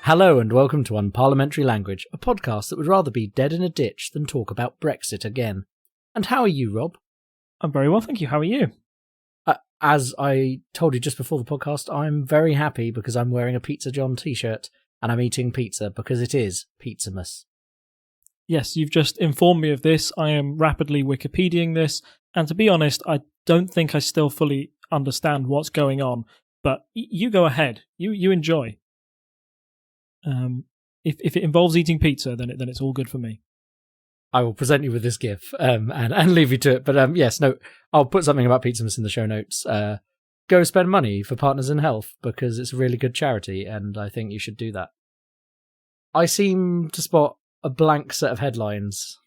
Hello and welcome to Unparliamentary Language, a podcast that would rather be dead in a ditch than talk about Brexit again. And how are you, Rob? I'm very well, thank you. How are you? As I told you just before the podcast, I'm very happy because I'm wearing a Pizza John t-shirt and I'm eating pizza because it is Pizzamas. Yes, you've just informed me of this. I am rapidly Wikipediaing this, and to be honest, I don't think I still fully understand what's going on, but you go ahead. You enjoy. If it involves eating pizza, then it's all good for me. I will present you with this GIF and leave you to it. But yes, no, I'll put something about Pizzamas in the show notes. Go spend money for Partners in Health because it's a really good charity, and I think you should do that. I seem to spot a blank set of headlines.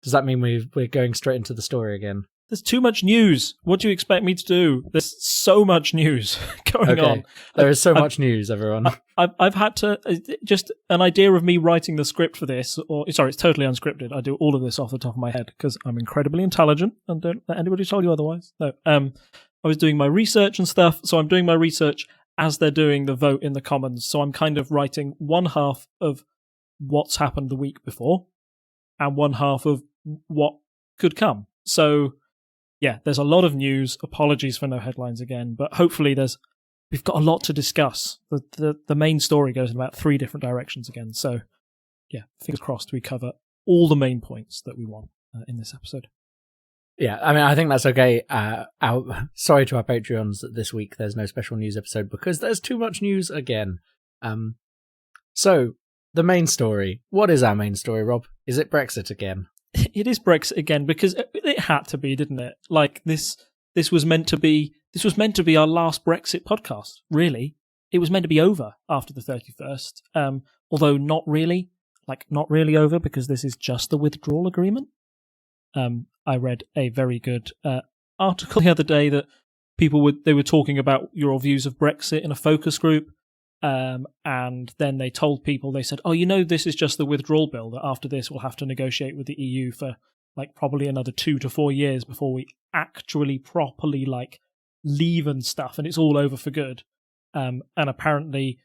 Does that mean we're going straight into the story again? There's too much news. What do you expect me to do? There's so much news going on. There is so much news, everyone. I've had to, just an idea of me writing the script for this, sorry, it's totally unscripted. I do all of this off the top of my head because I'm incredibly intelligent and don't let anybody tell you otherwise. No, I was doing my research and stuff, so I'm doing my research as they're doing the vote in the Commons. So I'm kind of writing one half of what's happened the week before and one half of what could come. So yeah, there's a lot of news. Apologies for no headlines again, but hopefully we've got a lot to discuss. The main story goes in about 3 different directions again. So yeah, fingers crossed we cover all the main points that we want in this episode. Yeah, I mean, I think that's okay. Sorry to our Patreons that this week there's no special news episode because there's too much news again. So, the main story. What is our main story, Rob? Is it Brexit again? It is Brexit again because it had to be, didn't it? Like this was meant to be our last Brexit podcast. Really, it was meant to be over after the 31st. Although not really over because this is just the withdrawal agreement. I read a very good article the other day that they were talking about your views of Brexit in a focus group. And then they told people, they said, this is just the withdrawal bill, that after this we'll have to negotiate with the EU for like probably another 2 to 4 years before we actually properly like leave and stuff, and it's all over for good. And apparently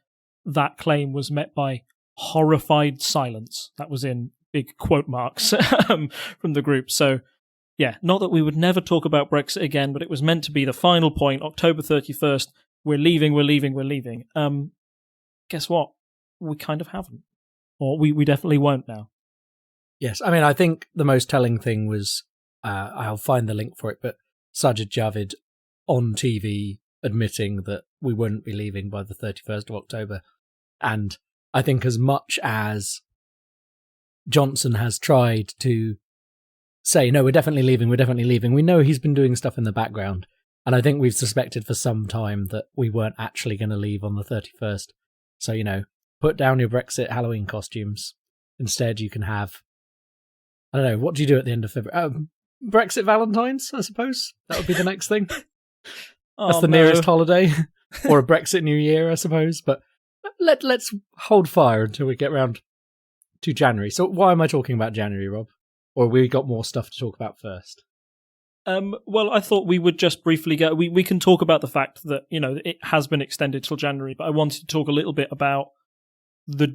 that claim was met by horrified silence. That was in big quote marks from the group. So yeah, not that we would never talk about Brexit again, but it was meant to be the final point, October 31st. We're leaving. Guess what? We kind of haven't. Or we definitely won't now. Yes, I mean, I think the most telling thing was, I'll find the link for it, but Sajid Javid on TV admitting that we wouldn't be leaving by the 31st of October. And I think as much as Johnson has tried to say, no, we're definitely leaving, we know he's been doing stuff in the background. And I think we've suspected for some time that we weren't actually going to leave on the 31st. So, put down your Brexit Halloween costumes. Instead, you can have, I don't know, what do you do at the end of February? Brexit Valentine's, I suppose. That would be the next thing. That's the nearest holiday. Or a Brexit New Year, I suppose. But let's hold fire until we get round to January. So why am I talking about January, Rob? Or have we got more stuff to talk about first? Well, I thought we would just briefly go. We can talk about the fact that it has been extended till January, but I wanted to talk a little bit about the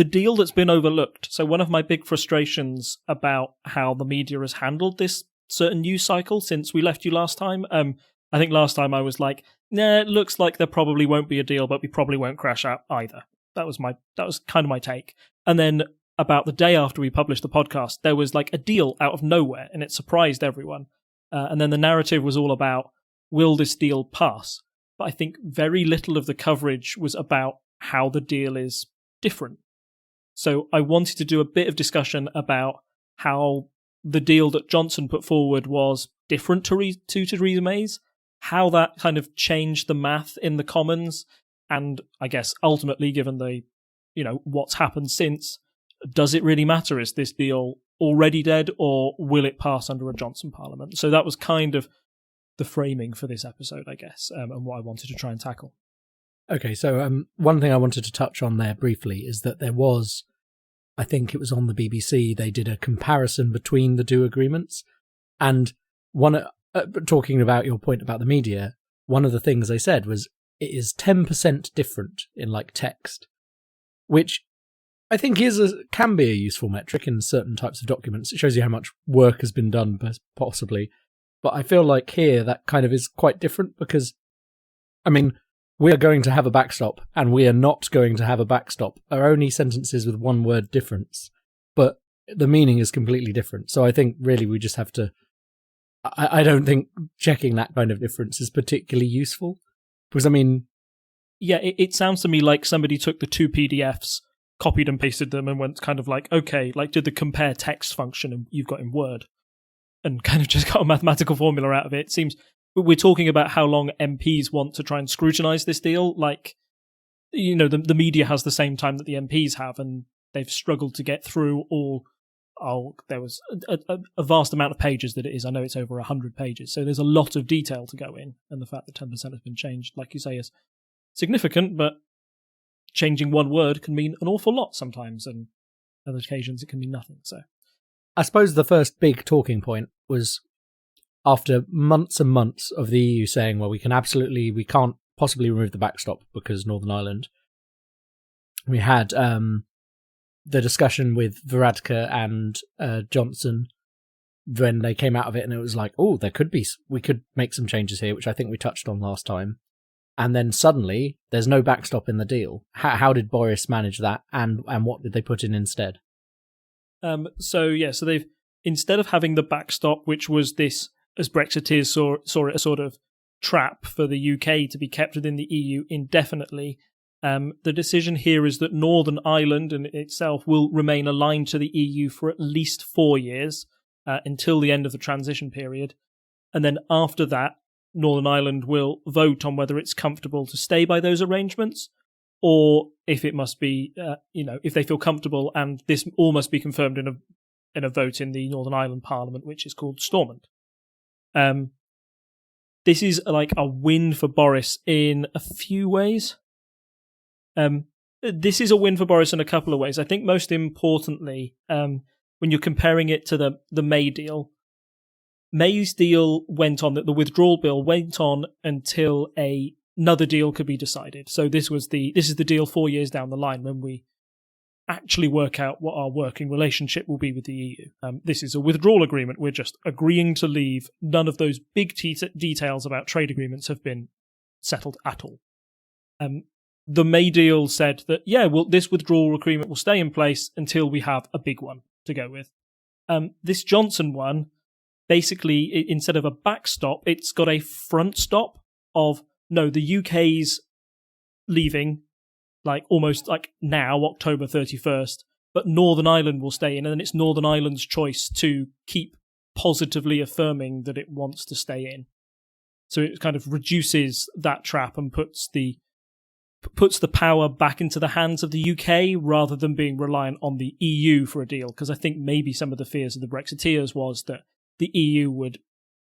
deal that's been overlooked. So one of my big frustrations about how the media has handled this certain news cycle since we left you last time. I think last time I was like, nah, it looks like there probably won't be a deal, but we probably won't crash out either. That was kind of my take. And then about the day after we published the podcast, there was like a deal out of nowhere, and it surprised everyone. And then the narrative was all about, will this deal pass? But I think very little of the coverage was about how the deal is different. So I wanted to do a bit of discussion about how the deal that Johnson put forward was different to Theresa May's, how that kind of changed the math in the Commons, and I guess ultimately, given the, what's happened since, does it really matter? Is this deal already dead, or will it pass under a Johnson Parliament? So that was kind of the framing for this episode, I guess, and what I wanted to try and tackle. Okay, so one thing I wanted to touch on there briefly is that there was, I think it was on the BBC, they did a comparison between the 2 agreements, and talking about your point about the media, one of the things they said was it is 10% different in like text. which I think can be a useful metric in certain types of documents. It shows you how much work has been done, possibly. But I feel like here that kind of is quite different because, I mean, we are going to have a backstop and we are not going to have a backstop are only sentences with one word difference, but the meaning is completely different. So I think really we just have to, I don't think checking that kind of difference is particularly useful because, I mean... Yeah, it sounds to me like somebody took the two PDFs, copied and pasted them and went kind of like, okay, like did the compare text function you've got in Word and kind of just got a mathematical formula out of it. It seems we're talking about how long MPs want to try and scrutinise this deal. Like, you know, the media has the same time that the MPs have, and they've struggled to get through all. Oh, there was a vast amount of pages that it is. I know it's over 100 pages, so there's a lot of detail to go in. And the fact that 10% has been changed, like you say, is significant, but changing one word can mean an awful lot sometimes, and other occasions it can mean nothing. So, I suppose the first big talking point was after months and months of the EU saying, well, we can't possibly remove the backstop because Northern Ireland. We had the discussion with Varadkar and Johnson when they came out of it, and it was like, oh, we could make some changes here, which I think we touched on last time. And then suddenly there's no backstop in the deal. How did Boris manage that, and what did they put in instead? So they've, instead of having the backstop, which was this, as Brexiteers saw it, a sort of trap for the UK to be kept within the EU indefinitely, the decision here is that Northern Ireland in itself will remain aligned to the EU for at least 4 years, until the end of the transition period. And then after that, Northern Ireland will vote on whether it's comfortable to stay by those arrangements, or if it must be, if they feel comfortable, and this all must be confirmed in a vote in the Northern Ireland Parliament, which is called Stormont. This is like a win for Boris in a few ways. This is a win for Boris in a couple of ways. I think most importantly, when you're comparing it to the May deal, May's deal went on, the withdrawal bill went on until another deal could be decided. So this is the deal 4 years down the line when we actually work out what our working relationship will be with the EU. This is a withdrawal agreement. We're just agreeing to leave. None of those big details about trade agreements have been settled at all. The May deal said that, this withdrawal agreement will stay in place until we have a big one to go with. This Johnson one, basically, instead of a backstop, it's got a front stop of, no, the UK's leaving, like almost like now, October 31st, but Northern Ireland will stay in, and it's Northern Ireland's choice to keep positively affirming that it wants to stay in. So it kind of reduces that trap and puts the power back into the hands of the UK rather than being reliant on the EU for a deal, because I think maybe some of the fears of the Brexiteers was that the EU would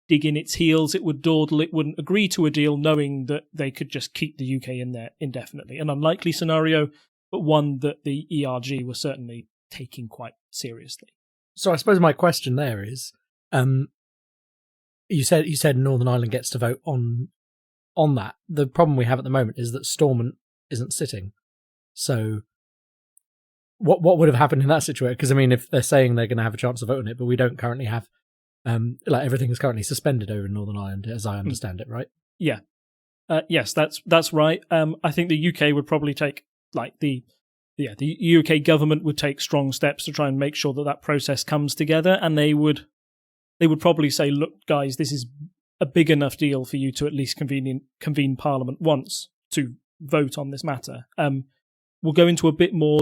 dig in its heels, it would dawdle, it wouldn't agree to a deal knowing that they could just keep the UK in there indefinitely. An unlikely scenario, but one that the ERG was certainly taking quite seriously. So I suppose my question there is, you said Northern Ireland gets to vote on that. The problem we have at the moment is that Stormont isn't sitting. So what would have happened in that situation? Because, I mean, if they're saying they're going to have a chance to vote on it, but we don't currently have, everything is currently suspended over in Northern Ireland, as I understand it, right? Yeah. Yes, that's right. I think the UK would probably take, the UK government would take strong steps to try and make sure that process comes together, and they would probably say, look, guys, this is a big enough deal for you to at least convene Parliament once to vote on this matter. We'll go into a bit more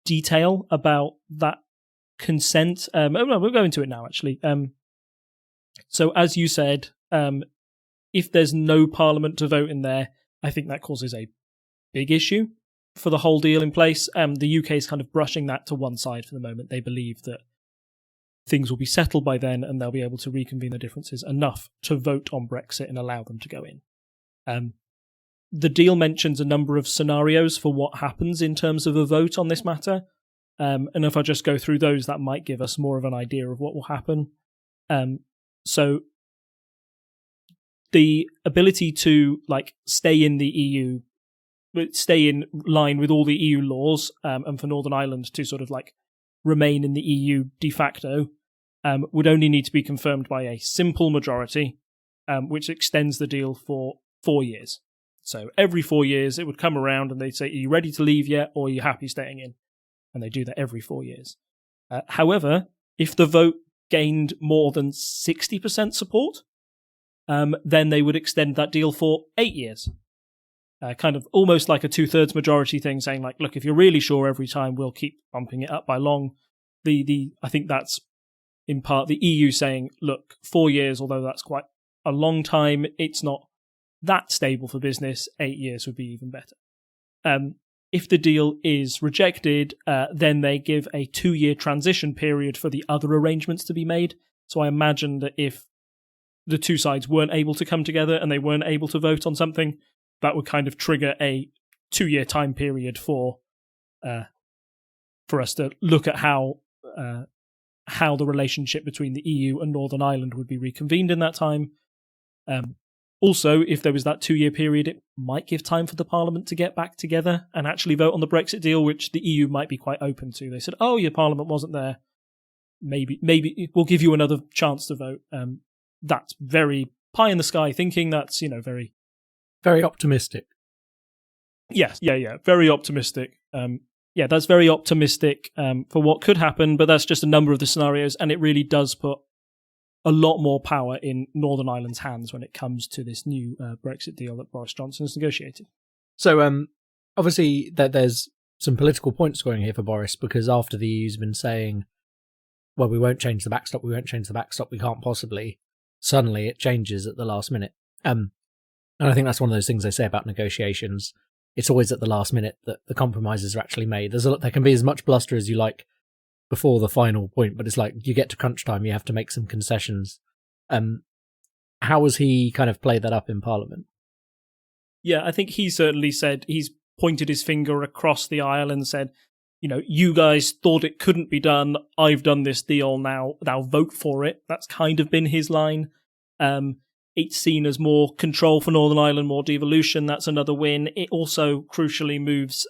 detail about that consent. We'll go into it now, actually. So, as you said, if there's no Parliament to vote in there, I think that causes a big issue for the whole deal in place. The UK is kind of brushing that to one side for the moment. They believe that things will be settled by then and they'll be able to reconvene the differences enough to vote on Brexit and allow them to go in. The deal mentions a number of scenarios for what happens in terms of a vote on this matter. And if I just go through those, that might give us more of an idea of what will happen. So the ability to stay in the EU stay in line with all the EU laws, and for Northern Ireland to sort of like remain in the EU de facto, would only need to be confirmed by a simple majority, which extends the deal for 4 years. So every 4 years, it would come around and they'd say, are you ready to leave yet, or are you happy staying in? And they do that every 4 years. However, if the vote gained more than 60% support, then they would extend that deal for 8 years. Kind of almost like a 2/3 majority thing, saying like, look, if you're really sure every time, we'll keep bumping it up by long. I think that's in part the EU saying, look, 4 years, although that's quite a long time, it's not that stable for business. 8 years would be even better. If the deal is rejected, then they give a 2-year transition period for the other arrangements to be made. So I imagine that if the two sides weren't able to come together and they weren't able to vote on something, that would kind of trigger a 2-year time period for us to look at how the relationship between the EU and Northern Ireland would be reconvened in that time. Also, if there was that 2-year period, it might give time for the Parliament to get back together and actually vote on the Brexit deal, which the EU might be quite open to. They said, oh, your Parliament wasn't there. Maybe we'll give you another chance to vote. That's very pie in the sky thinking. That's, very... Very optimistic. Yes, yeah. Very optimistic. That's very optimistic for what could happen, but that's just a number of the scenarios, and it really does put a lot more power in Northern Ireland's hands when it comes to this new Brexit deal that Boris Johnson has negotiated. So, obviously, there's some political points going here for Boris, because after the EU's been saying, well, we won't change the backstop, we can't possibly, suddenly it changes at the last minute. And I think that's one of those things they say about negotiations. It's always at the last minute that the compromises are actually made. There can be as much bluster as you like before the final point, but it's like you get to crunch time, you have to make some concessions. How has he kind of played that up in Parliament? Yeah, I think he certainly said, he's pointed his finger across the aisle and said, you guys thought it couldn't be done. I've done this deal now. Now vote for it. That's kind of been his line. It's seen as more control for Northern Ireland, more devolution. That's another win. It also crucially moves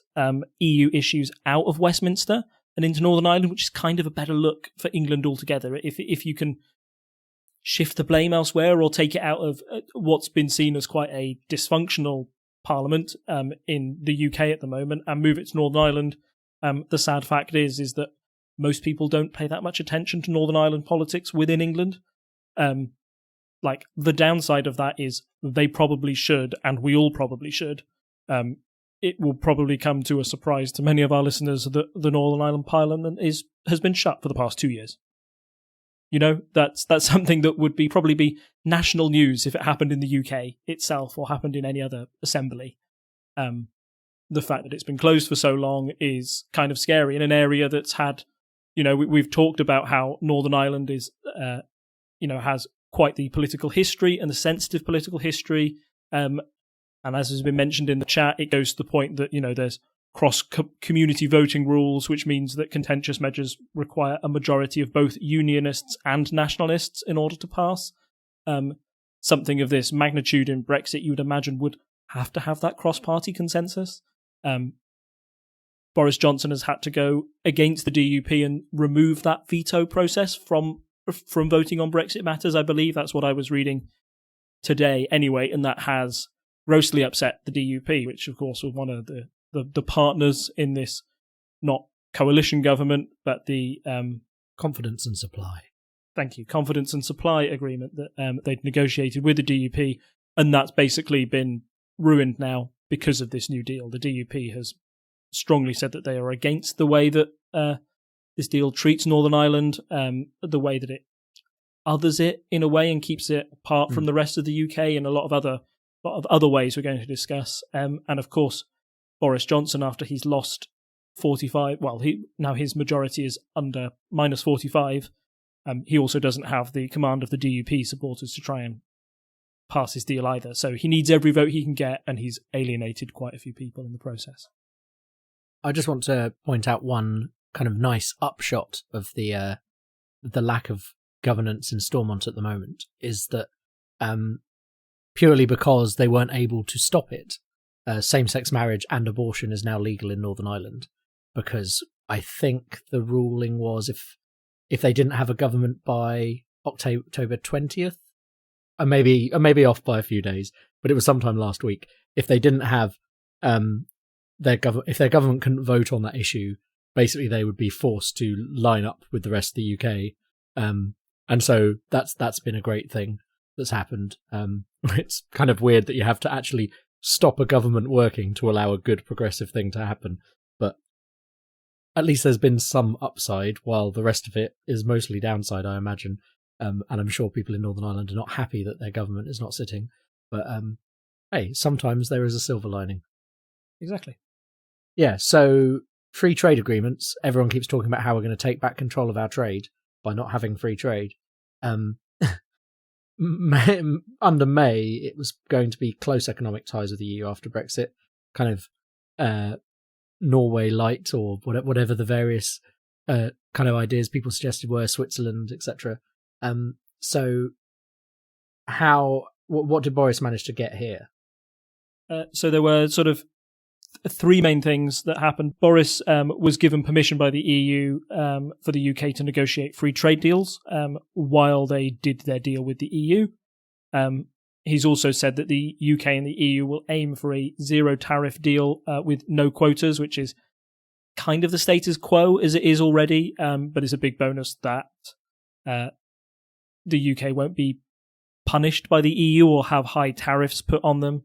EU issues out of Westminster and into Northern Ireland, which is kind of a better look for England altogether. If you can shift the blame elsewhere or take it out of what's been seen as quite a dysfunctional parliament in the UK at the moment and move it to Northern Ireland, the sad fact is that most people don't pay that much attention to Northern Ireland politics within England. Like, the downside of that is they probably should, and we all probably should. It will probably come to a surprise to many of our listeners that the Northern Ireland Parliament has been shut for the past 2 years. That's something that would probably be national news if it happened in the UK itself or happened in any other assembly. The fact that it's been closed for so long is kind of scary in an area that's had, we've talked about how Northern Ireland is, has quite the political history and the sensitive political history. And as has been mentioned in the chat, it goes to the point that, there's cross-community voting rules, which means that contentious measures require a majority of both unionists and nationalists in order to pass. Something of this magnitude in Brexit, you would imagine, would have to have that cross-party consensus. Boris Johnson has had to go against the DUP and remove that veto process from voting on Brexit matters. I believe that's what I was reading today anyway, and that has grossly upset the DUP, which of course was one of the partners in this, not coalition government, but the Confidence and Supply. Thank you. Confidence and Supply agreement that they'd negotiated with the DUP, and that's basically been ruined now because of this new deal. The DUP has strongly said that they are against the way that this deal treats Northern Ireland, the way that it others it in a way and keeps it apart from the rest of the UK, and a lot of other ways we're going to discuss. And of course, Boris Johnson, after he's lost 45, now his majority is under minus 45. He also doesn't have the command of the DUP supporters to try and pass his deal either. So he needs every vote he can get, and he's alienated quite a few people in the process. I just want to point out one kind of nice upshot of the lack of governance in Stormont at the moment is that purely because they weren't able to stop it, same-sex marriage and abortion is now legal in Northern Ireland, because I think the ruling was if they didn't have a government by October 20th, I may be off by a few days, but it was sometime last week. If they didn't have if their government couldn't vote on that issue, basically they would be forced to line up with the rest of the UK. And so that's been a great thing that's happened. It's kind of weird that you have to actually stop a government working to allow a good progressive thing to happen, but at least there's been some upside, while the rest of it is mostly downside, I imagine. And I'm sure people in Northern Ireland are not happy that their government is not sitting. But hey, sometimes there is a silver lining. Exactly. Yeah, so free trade agreements. Everyone keeps talking about how we're going to take back control of our trade by not having free trade. Under May, it was going to be close economic ties with the EU after Brexit, kind of Norway light, or whatever the various kind of ideas people suggested were, Switzerland, etc. So what did Boris manage to get here? So there were sort of three main things that happened. Boris was given permission by the EU for the UK to negotiate free trade deals while they did their deal with the EU. He's also said that the UK and the EU will aim for a zero tariff deal with no quotas, which is kind of the status quo as it is already, but it's a big bonus that the UK won't be punished by the EU or have high tariffs put on them.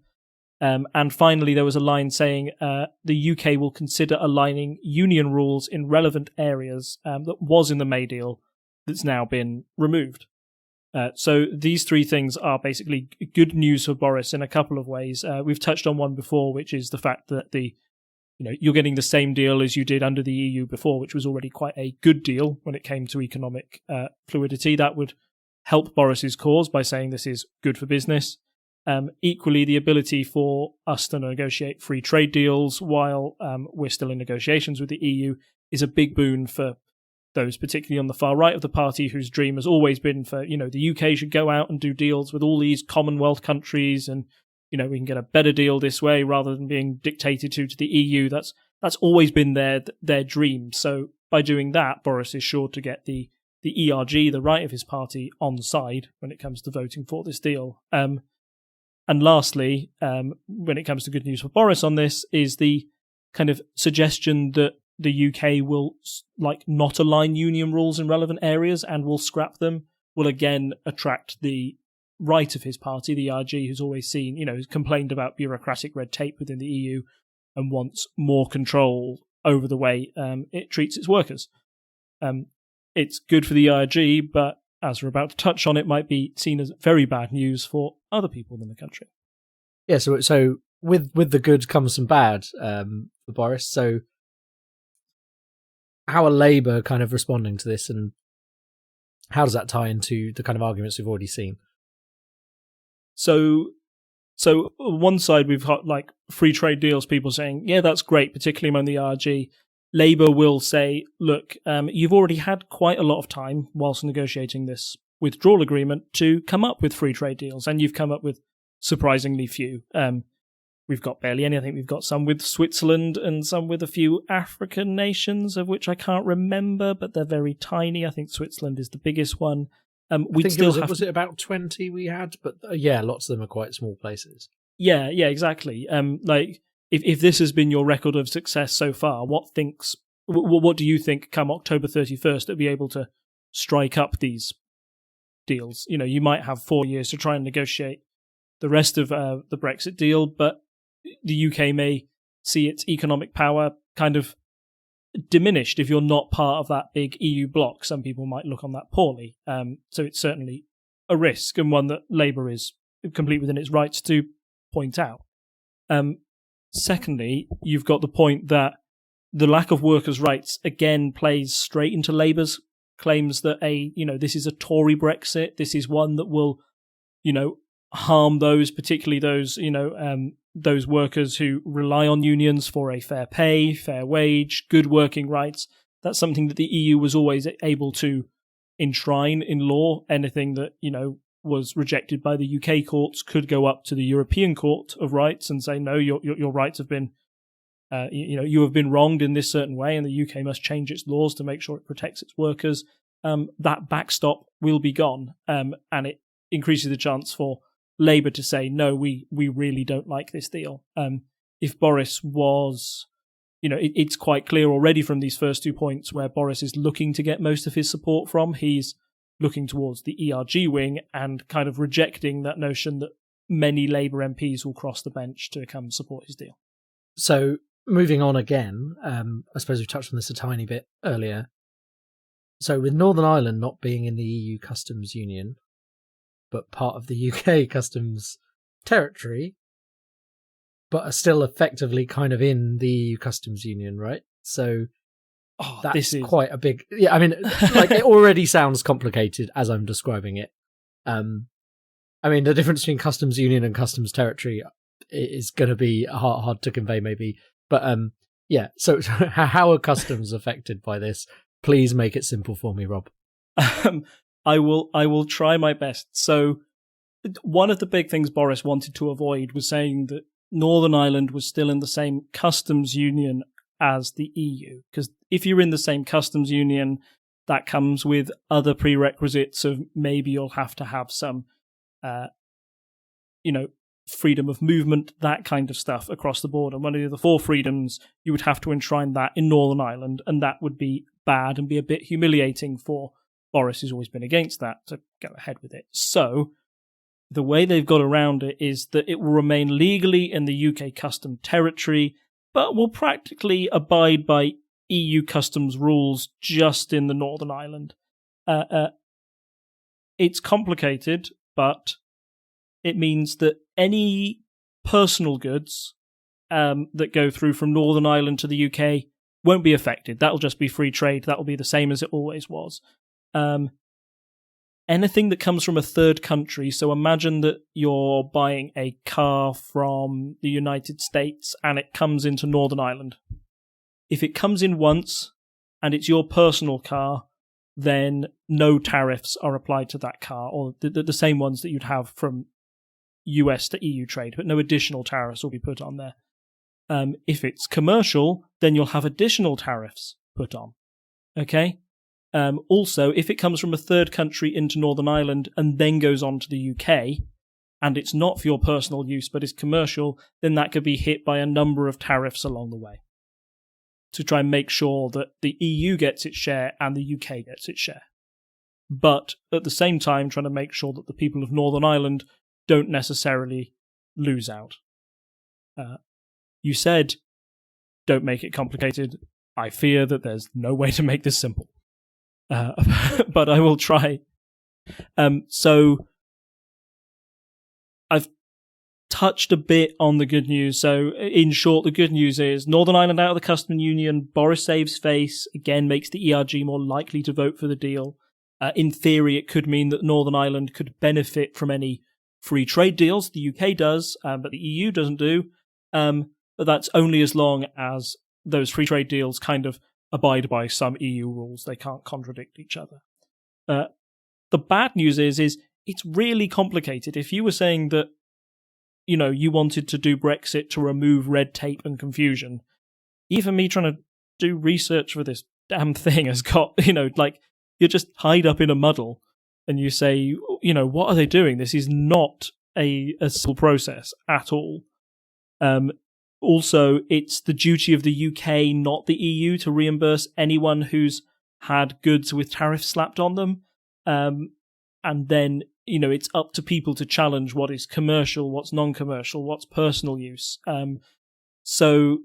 And finally, there was a line saying the UK will consider aligning union rules in relevant areas that was in the May deal that's now been removed. So these three things are basically good news for Boris in a couple of ways. We've touched on one before, which is the fact that you're getting the same deal as you did under the EU before, which was already quite a good deal when it came to economic fluidity. That would help Boris's cause by saying this is good for business. Equally, the ability for us to negotiate free trade deals while we're still in negotiations with the EU is a big boon for those, particularly on the far right of the party, whose dream has always been for, the UK should go out and do deals with all these Commonwealth countries, and, we can get a better deal this way rather than being dictated to the EU. That's always been their dream. So by doing that, Boris is sure to get the ERG, the right of his party, on side when it comes to voting for this deal. And lastly, when it comes to good news for Boris on this, is the kind of suggestion that the UK will not align union rules in relevant areas and will scrap them, will again attract the right of his party, the ERG, who's always seen, who's complained about bureaucratic red tape within the EU and wants more control over the way it treats its workers. It's good for the ERG, but as we're about to touch on, it might be seen as very bad news for other people in the country. Yeah, so with the good comes some bad for Boris. So how are Labour kind of responding to this, and how does that tie into the kind of arguments we've already seen? So on one side, we've got free trade deals, people saying, yeah, that's great, particularly among the ERG. Labour will say, look, you've already had quite a lot of time whilst negotiating this withdrawal agreement to come up with free trade deals, and you've come up with surprisingly few. We've got barely any. I think we've got some with Switzerland and some with a few African nations, of which I can't remember, but they're very tiny. I think Switzerland is the biggest one. Was it about 20 we had? But yeah, lots of them are quite small places. Yeah, exactly. If this has been your record of success so far, what do you think come October 31st to be able to strike up these deals? You might have 4 years to try and negotiate the rest of the Brexit deal, but the UK may see its economic power kind of diminished if you're not part of that big EU bloc. Some people might look on that poorly. So it's certainly a risk, and one that Labour is complete within its rights to point out. Secondly, you've got the point that the lack of workers' rights again plays straight into Labour's claims that this is a Tory Brexit. This is one that will, harm those, particularly those workers who rely on unions for a fair pay, fair wage, good working rights. That's something that the EU was always able to enshrine in law. Anything that, was rejected by the UK courts could go up to the European Court of Rights and say, no, your rights have been, you have been wronged in this certain way, and the UK must change its laws to make sure it protects its workers. That backstop will be gone, and it increases the chance for Labour to say, no, we really don't like this deal. If Boris was, it's quite clear already from these first 2 points where Boris is looking to get most of his support from. He's looking towards the ERG wing and kind of rejecting that notion that many Labour MPs will cross the bench to come support his deal. So moving on again, I suppose we touched on this a tiny bit earlier. So with Northern Ireland not being in the EU customs union, but part of the UK customs territory, but are still effectively kind of in the EU customs union, right? So that's quite a big... Yeah, I mean, like, it already sounds complicated as I'm describing it. I mean, the difference between customs union and customs territory is going to be hard to convey, maybe. But yeah, so how are customs affected by this? Please make it simple for me, Rob. I will try my best. So one of the big things Boris wanted to avoid was saying that Northern Ireland was still in the same customs union as the EU. Because if you're in the same customs union, that comes with other prerequisites of maybe you'll have to have some, freedom of movement, that kind of stuff across the board. And one of the 4 freedoms, you would have to enshrine that in Northern Ireland, and that would be bad and be a bit humiliating for Boris, who's always been against that, to go ahead with it. So the way they've got around it is that it will remain legally in the UK custom territory, but will practically abide by EU customs rules just in the Northern Ireland. It's complicated, but it means that any personal goods that go through from Northern Ireland to the UK won't be affected. That'll just be free trade. That'll be the same as it always was. Anything that comes from a third country, so imagine that you're buying a car from the United States and it comes into Northern Ireland. If it comes in once and it's your personal car, then no tariffs are applied to that car, or the same ones that you'd have from US to EU trade, but no additional tariffs will be put on there. If it's commercial, then you'll have additional tariffs put on. Okay? Also, if it comes from a third country into Northern Ireland and then goes on to the UK, and it's not for your personal use but is commercial, then that could be hit by a number of tariffs along the way to try and make sure that the EU gets its share and the UK gets its share. But at the same time, trying to make sure that the people of Northern Ireland don't necessarily lose out. You said, don't make it complicated. I fear that there's no way to make this simple. But I will try. So I've touched a bit on the good news. So in short, the good news is Northern Ireland out of the customs union. Boris saves face, again makes the ERG more likely to vote for the deal. In theory, it could mean that Northern Ireland could benefit from any free trade deals. The UK does, but the EU doesn't do. But that's only as long as those free trade deals kind of abide by some EU rules. They can't contradict each other. The bad news is it's really complicated. If you were saying that, you wanted to do Brexit to remove red tape and confusion, even me trying to do research for this damn thing has got, you're just tied up in a muddle and you say, what are they doing? This is not a simple process at all. Also, it's the duty of the UK, not the EU, to reimburse anyone who's had goods with tariffs slapped on them. And then, it's up to people to challenge what is commercial, what's non-commercial, what's personal use. So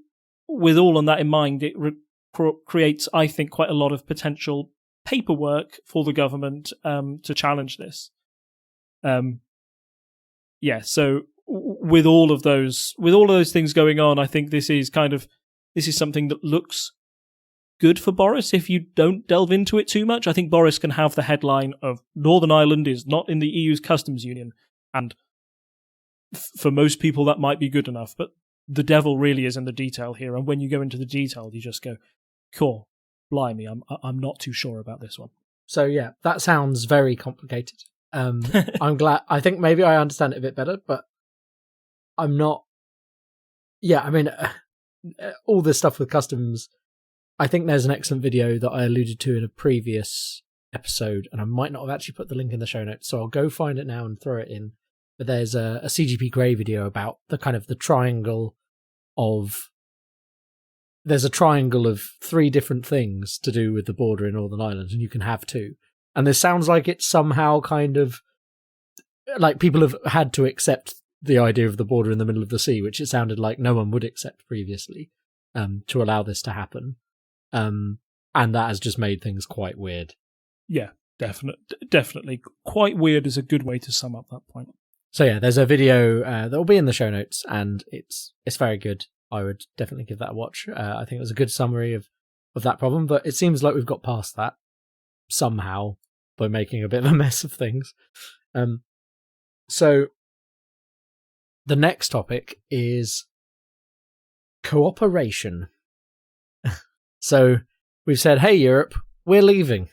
with all of that in mind, it creates, I think, quite a lot of potential paperwork for the government to challenge this. So with all of those things going on, I think this is something that looks good for Boris if you don't delve into it too much. I think Boris can have the headline of Northern Ireland is not in the EU's customs union, and for most people that might be good enough, but the devil really is in the detail here, and when you go into the detail you just go, cool, blimey, I'm not too sure about this one. So yeah, that sounds very complicated. I'm glad. I think maybe I understand it a bit better, but I'm not. Yeah, I mean, all this stuff with customs. I think there's an excellent video that I alluded to in a previous episode, and I might not have actually put the link in the show notes, so I'll go find it now and throw it in. But there's a CGP Grey video about the kind of the triangle of. There's a triangle of 3 different things to do with the border in Northern Ireland, and you can have 2. And this sounds like it's somehow kind of like people have had to accept the idea of the border in the middle of the sea, which it sounded like no one would accept previously, to allow this to happen. And that has just made things quite weird. Yeah, definitely. Quite weird is a good way to sum up that point. So yeah, there's a video that will be in the show notes, and it's very good. I would definitely give that a watch. I think it was a good summary of that problem, but it seems like we've got past that somehow by making a bit of a mess of things. So the next topic is cooperation. So we've said, hey, Europe, we're leaving,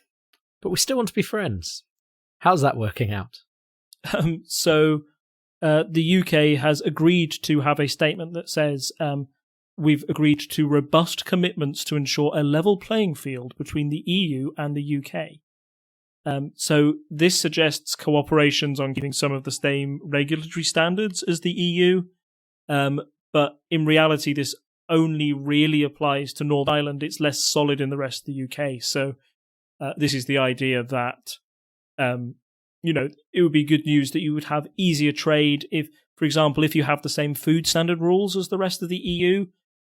but we still want to be friends. How's that working out? So the UK has agreed to have a statement that says we've agreed to robust commitments to ensure a level playing field between the EU and the UK. So this suggests cooperations on keeping some of the same regulatory standards as the EU, but in reality this only really applies to Northern Ireland. It's less solid in the rest of the UK. So this is the idea that it would be good news that you would have easier trade if, for example, if you have the same food standard rules as the rest of the EU,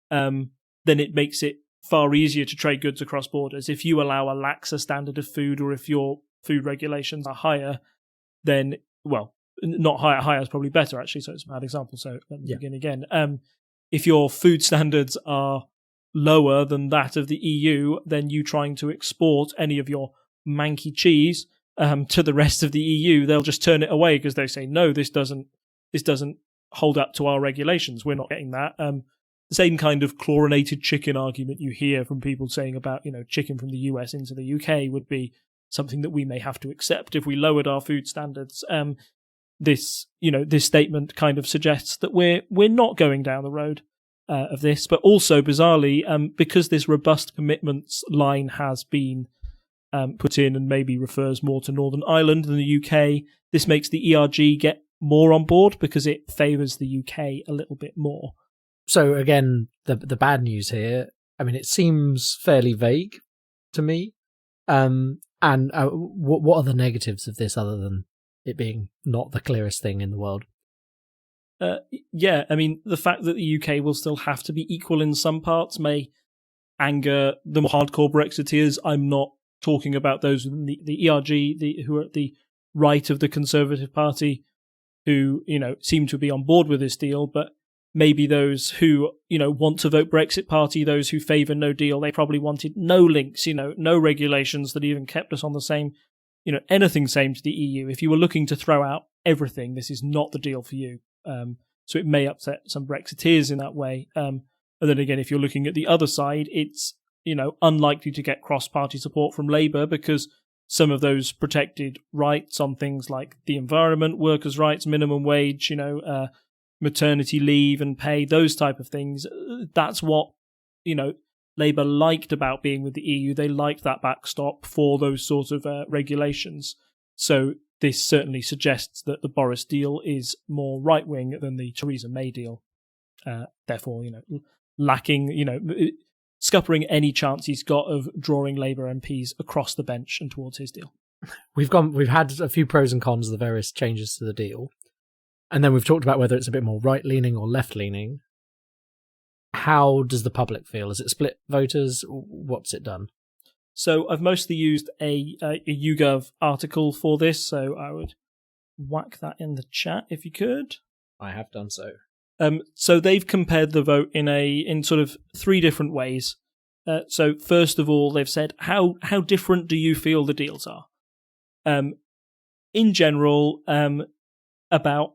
then it makes it far easier to trade goods across borders. If you allow a laxer standard of food, or if your food regulations are higher, then, well, not higher is probably better, actually, so it's a bad example, so let me begin again. If your food standards are lower than that of the EU, then you trying to export any of your manky cheese to the rest of the EU, they'll just turn it away because they say, no, this doesn't hold up to our regulations. We're not getting that. The same kind of chlorinated chicken argument you hear from people saying about, chicken from the US into the UK would be something that we may have to accept if we lowered our food standards. This statement kind of suggests that we're not going down the road of this, but also bizarrely, because this robust commitments line has been put in and maybe refers more to Northern Ireland than the UK, this makes the ERG get more on board because it favours the UK a little bit more. So again, the bad news here, I mean, it seems fairly vague to me. And what are the negatives of this other than it being not the clearest thing in the world? I mean, the fact that the UK will still have to be equal in some parts may anger the more hardcore Brexiteers. I'm not talking about those in the ERG, who are at the right of the Conservative Party, who, seem to be on board with this deal, but maybe those who, want to vote Brexit Party, those who favour no deal, they probably wanted no links, no regulations that even kept us on the same, anything same to the EU. If you were looking to throw out everything, this is not the deal for you. So it may upset some Brexiteers in that way. And then again, if you're looking at the other side, it's, unlikely to get cross-party support from Labour because some of those protected rights on things like the environment, workers' rights, minimum wage, maternity leave and pay, those type of things, that's what, Labour liked about being with the EU. They liked that backstop for those sorts of regulations. So this certainly suggests that the Boris deal is more right-wing than the Theresa May deal. Therefore, lacking, scuppering any chance he's got of drawing Labour MPs across the bench and towards his deal. We've had a few pros and cons of the various changes to the deal. And then we've talked about whether it's a bit more right-leaning or left-leaning. How does the public feel? Has it split voters? What's it done? So I've mostly used a YouGov article for this, so I would whack that in the chat if you could. I have done so. So they've compared the vote in sort of 3 different ways. So first of all, they've said, how different do you feel the deals are? In general, about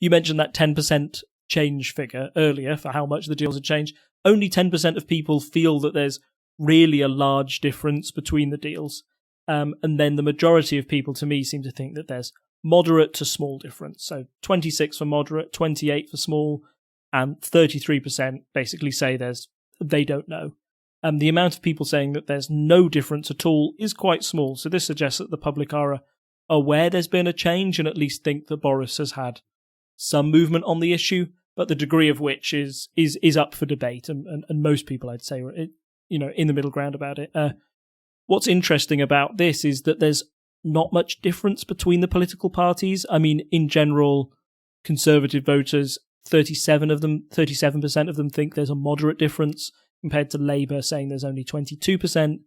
you mentioned that 10% change figure earlier for how much the deals have changed. Only 10% of people feel that there's really a large difference between the deals. And then the majority of people, to me, seem to think that there's moderate to small difference. So 26 for moderate, 28 for small, and 33% basically say they don't know. The amount of people saying that there's no difference at all is quite small. So this suggests that the public are aware there's been a change and at least think that Boris has had some movement on the issue, but the degree of which is up for debate. And most people, I'd say, are in the middle ground about it. What's interesting about this is that there's not much difference between the political parties. I mean, in general, Conservative voters, 37% of them think there's a moderate difference compared to Labour saying there's only 22%.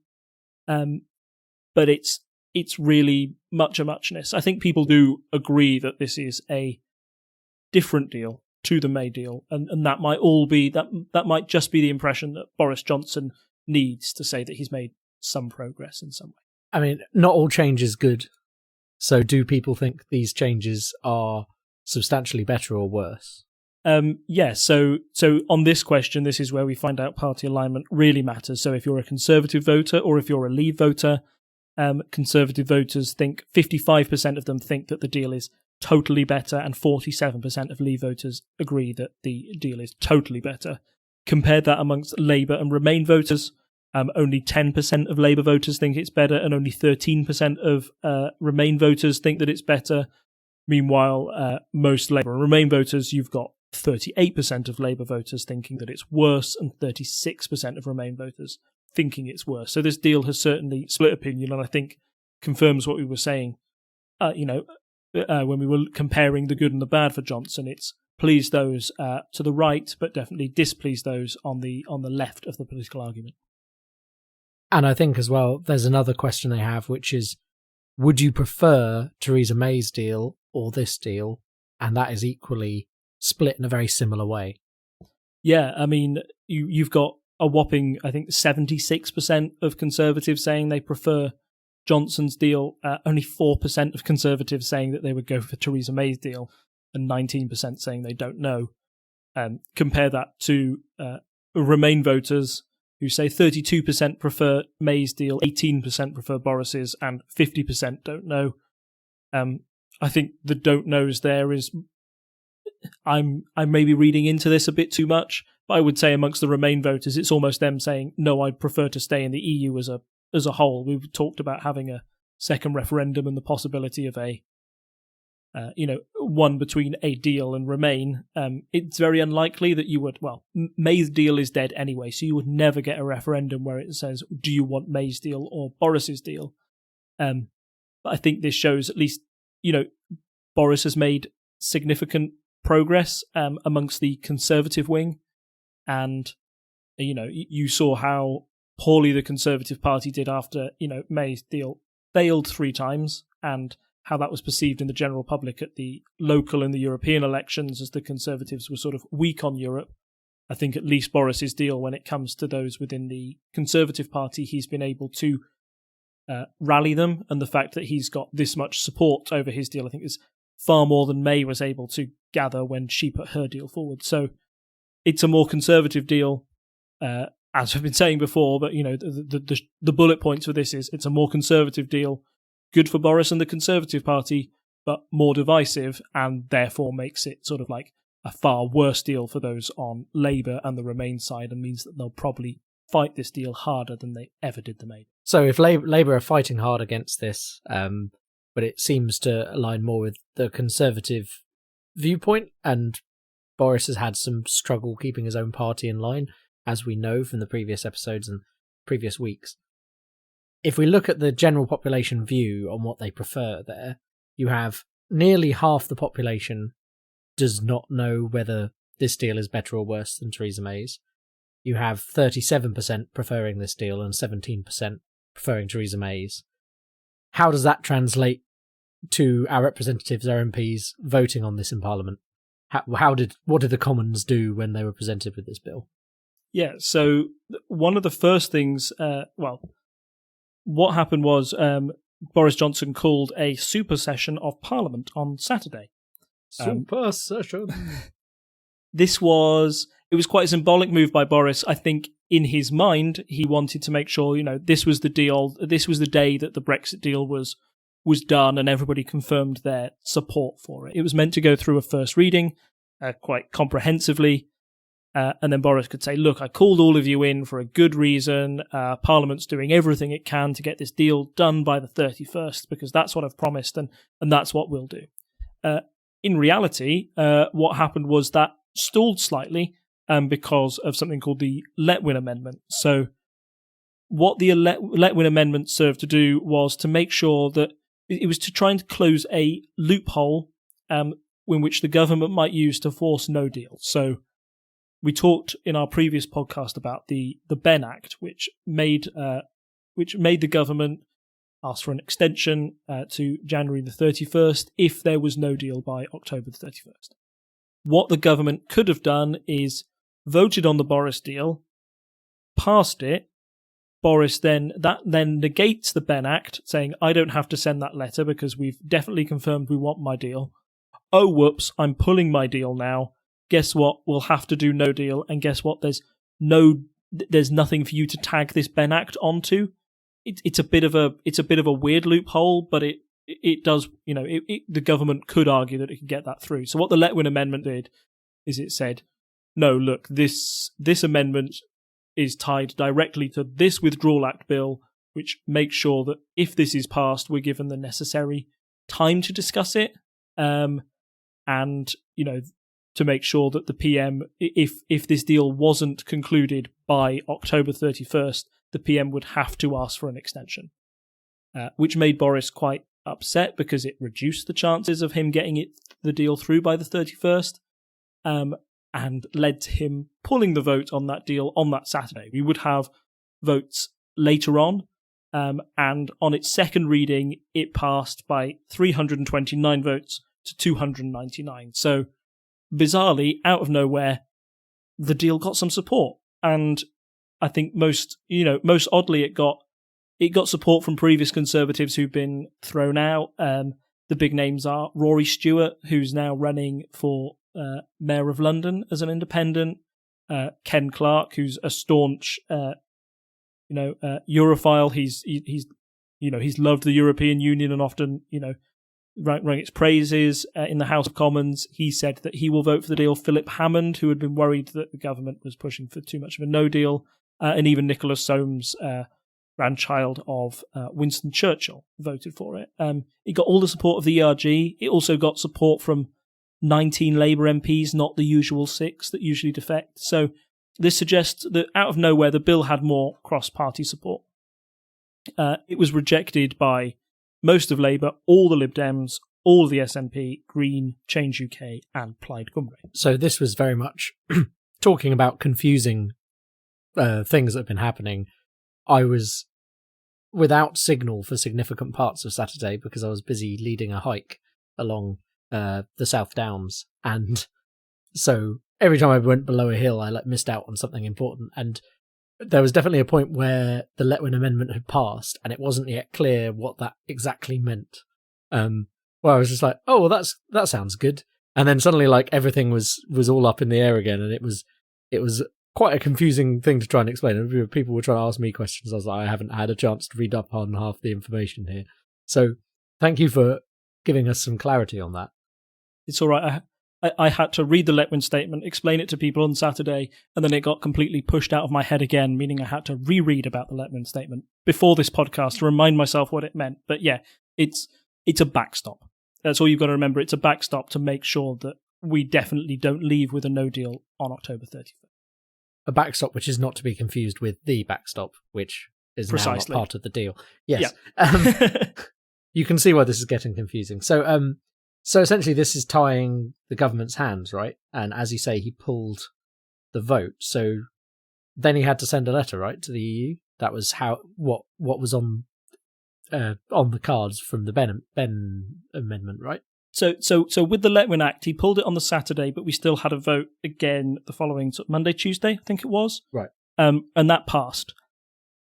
But it's really much a muchness. I think people do agree that this is a different deal to the May deal, and that might all be that might just be the impression that Boris Johnson needs to say that he's made some progress in some way. I mean, not all change is good. So do people think these changes are substantially better or worse? Yeah, so on this question, this is where we find out party alignment really matters. So if you're a Conservative voter or if you're a Leave voter, Conservative voters think 55% of them think that the deal is totally better, and 47% of Leave voters agree that the deal is totally better. Compare that amongst Labour and Remain voters. Only 10% of Labour voters think it's better, and only 13% of Remain voters think that it's better. Meanwhile, most Labour and Remain voters, you've got 38% of Labour voters thinking that it's worse, and 36% of Remain voters thinking it's worse. So this deal has certainly split opinion, and I think confirms what we were saying. When we were comparing the good and the bad for Johnson, it's pleased those to the right, but definitely displeased those on the left of the political argument. And I think as well, there's another question they have, which is, would you prefer Theresa May's deal or this deal? And that is equally split in a very similar way. Yeah, I mean, you've got a whopping, I think, 76% of Conservatives saying they prefer Johnson's deal, only 4% of Conservatives saying that they would go for Theresa May's deal, and 19% saying they don't know. Compare that to Remain voters, who say 32% prefer May's deal, 18% prefer Boris's, and 50% don't know. I think the don't knows there is, I'm maybe reading into this a bit too much, but I would say amongst the Remain voters, it's almost them saying, no, I'd prefer to stay in the EU as a whole. We've talked about having a second referendum and the possibility of one between a deal and Remain. It's very unlikely that you would, May's deal is dead anyway, so you would never get a referendum where it says, do you want May's deal or Boris's deal? But I think this shows at least, Boris has made significant progress amongst the Conservative wing. And, you saw how poorly the Conservative Party did after, May's deal failed 3 times, and how that was perceived in the general public at the local and the European elections as the Conservatives were sort of weak on Europe. I think at least Boris's deal, when it comes to those within the Conservative Party, he's been able to rally them, and the fact that he's got this much support over his deal, I think, is far more than May was able to gather when she put her deal forward. So it's a more conservative deal, as I've been saying before, but the bullet points for this is it's a more conservative deal, good for Boris and the Conservative Party, but more divisive, and therefore makes it sort of like a far worse deal for those on Labour and the Remain side, and means that they'll probably fight this deal harder than they ever did the May. So if Labour are fighting hard against this, but it seems to align more with the Conservative viewpoint, and Boris has had some struggle keeping his own party in line, as we know from the previous episodes and previous weeks. If we look at the general population view on what they prefer there, you have nearly half the population does not know whether this deal is better or worse than Theresa May's. You have 37% preferring this deal and 17% preferring Theresa May's. How does that translate to our representatives, our MPs, voting on this in Parliament? What did the Commons do when they were presented with this bill? Yeah, so one of the first things, what happened was Boris Johnson called a super session of Parliament on Saturday. Super session. This was it was quite a symbolic move by Boris. I think in his mind, he wanted to make sure, this was the deal. This was the day that the Brexit deal was done, and everybody confirmed their support for it. It was meant to go through a first reading quite comprehensively, and then Boris could say, look, I called all of you in for a good reason. Parliament's doing everything it can to get this deal done by the 31st, because that's what I've promised, and that's what we'll do. In reality, what happened was that stalled slightly because of something called the Letwin Amendment. So what the Letwin Amendment served to do was to make sure that it was to try and close a loophole in which the government might use to force no deal. So we talked in our previous podcast about the Benn Act, which made the government ask for an extension to January the 31st if there was no deal by October the 31st. What the government could have done is voted on the Boris deal, passed it. Boris then negates the Benn Act, saying, I don't have to send that letter because we've definitely confirmed we want my deal. Oh, whoops, I'm pulling my deal now. Guess what? We'll have to do no deal. And guess what? There's nothing for you to tag this Benn Act onto. It's a bit of a weird loophole, but it does, the government could argue that it could get that through. So what the Letwin Amendment did is it said, no, look, this amendment is tied directly to this Withdrawal Act bill, which makes sure that if this is passed, we're given the necessary time to discuss it, and to make sure that the PM, if this deal wasn't concluded by October 31st, the PM would have to ask for an extension, which made Boris quite upset because it reduced the chances of him getting the deal through by the 31st, and led to him pulling the vote on that deal on that Saturday. We would have votes later on, and on its second reading, it passed by 329 votes to 299. So, bizarrely, out of nowhere, the deal got some support, and I think most oddly, it got support from previous Conservatives who've been thrown out. The big names are Rory Stewart, who's now running for Mayor of London as an independent, Ken Clarke, who's a staunch, Europhile. He's loved the European Union and often, rang its praises in the House of Commons. He said that he will vote for the deal. Philip Hammond, who had been worried that the government was pushing for too much of a no deal, and even Nicholas Soames, grandchild of Winston Churchill, voted for it. It got all the support of the ERG. It also got support from 19 Labour MPs, not the usual 6 that usually defect. So this suggests that out of nowhere, the bill had more cross-party support. It was rejected by most of Labour, all the Lib Dems, all of the SNP, Green, Change UK, and Plaid Cymru. So this was very much talking about confusing things that have been happening. I was without signal for significant parts of Saturday because I was busy leading a hike along the South Downs, and so every time I went below a hill, I missed out on something important. And there was definitely a point where the Letwin Amendment had passed, and it wasn't yet clear what that exactly meant. Where I was just like, "Oh, well, that sounds good," and then suddenly, everything was all up in the air again, and it was quite a confusing thing to try and explain. People were trying to ask me questions. I was like, I haven't had a chance to read up on half the information here. So, thank you for giving us some clarity on that. It's all right. I had to read the Letwin statement, explain it to people on Saturday, and then it got completely pushed out of my head again, meaning I had to reread about the Letwin statement before this podcast to remind myself what it meant. But yeah, it's a backstop. That's all you've got to remember. It's a backstop to make sure that we definitely don't leave with a no deal on October 31st. A backstop which is not to be confused with the backstop, which is Precisely. Now not part of the deal. Yes. Yeah. You can see why this is getting confusing. So essentially this is tying the government's hands, right? And as you say, he pulled the vote. So then he had to send a letter, right, to the EU. That was what was on the cards from the Benn Amendment, right? So with the Letwin Act, he pulled it on the Saturday, but we still had a vote again the following Monday, Tuesday, I think it was. Right. And that passed.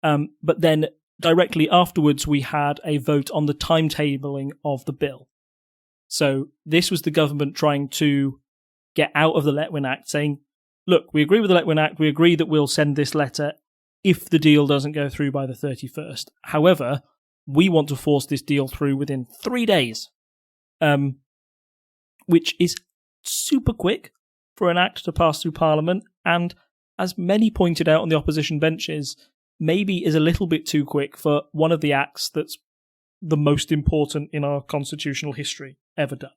But then directly afterwards, we had a vote on the timetabling of the bill. So this was the government trying to get out of the Letwin Act, saying, look, we agree with the Letwin Act, we agree that we'll send this letter if the deal doesn't go through by the 31st. However, we want to force this deal through within 3 days, which is super quick for an act to pass through Parliament, and as many pointed out on the opposition benches, maybe is a little bit too quick for one of the acts that's the most important in our constitutional history ever done.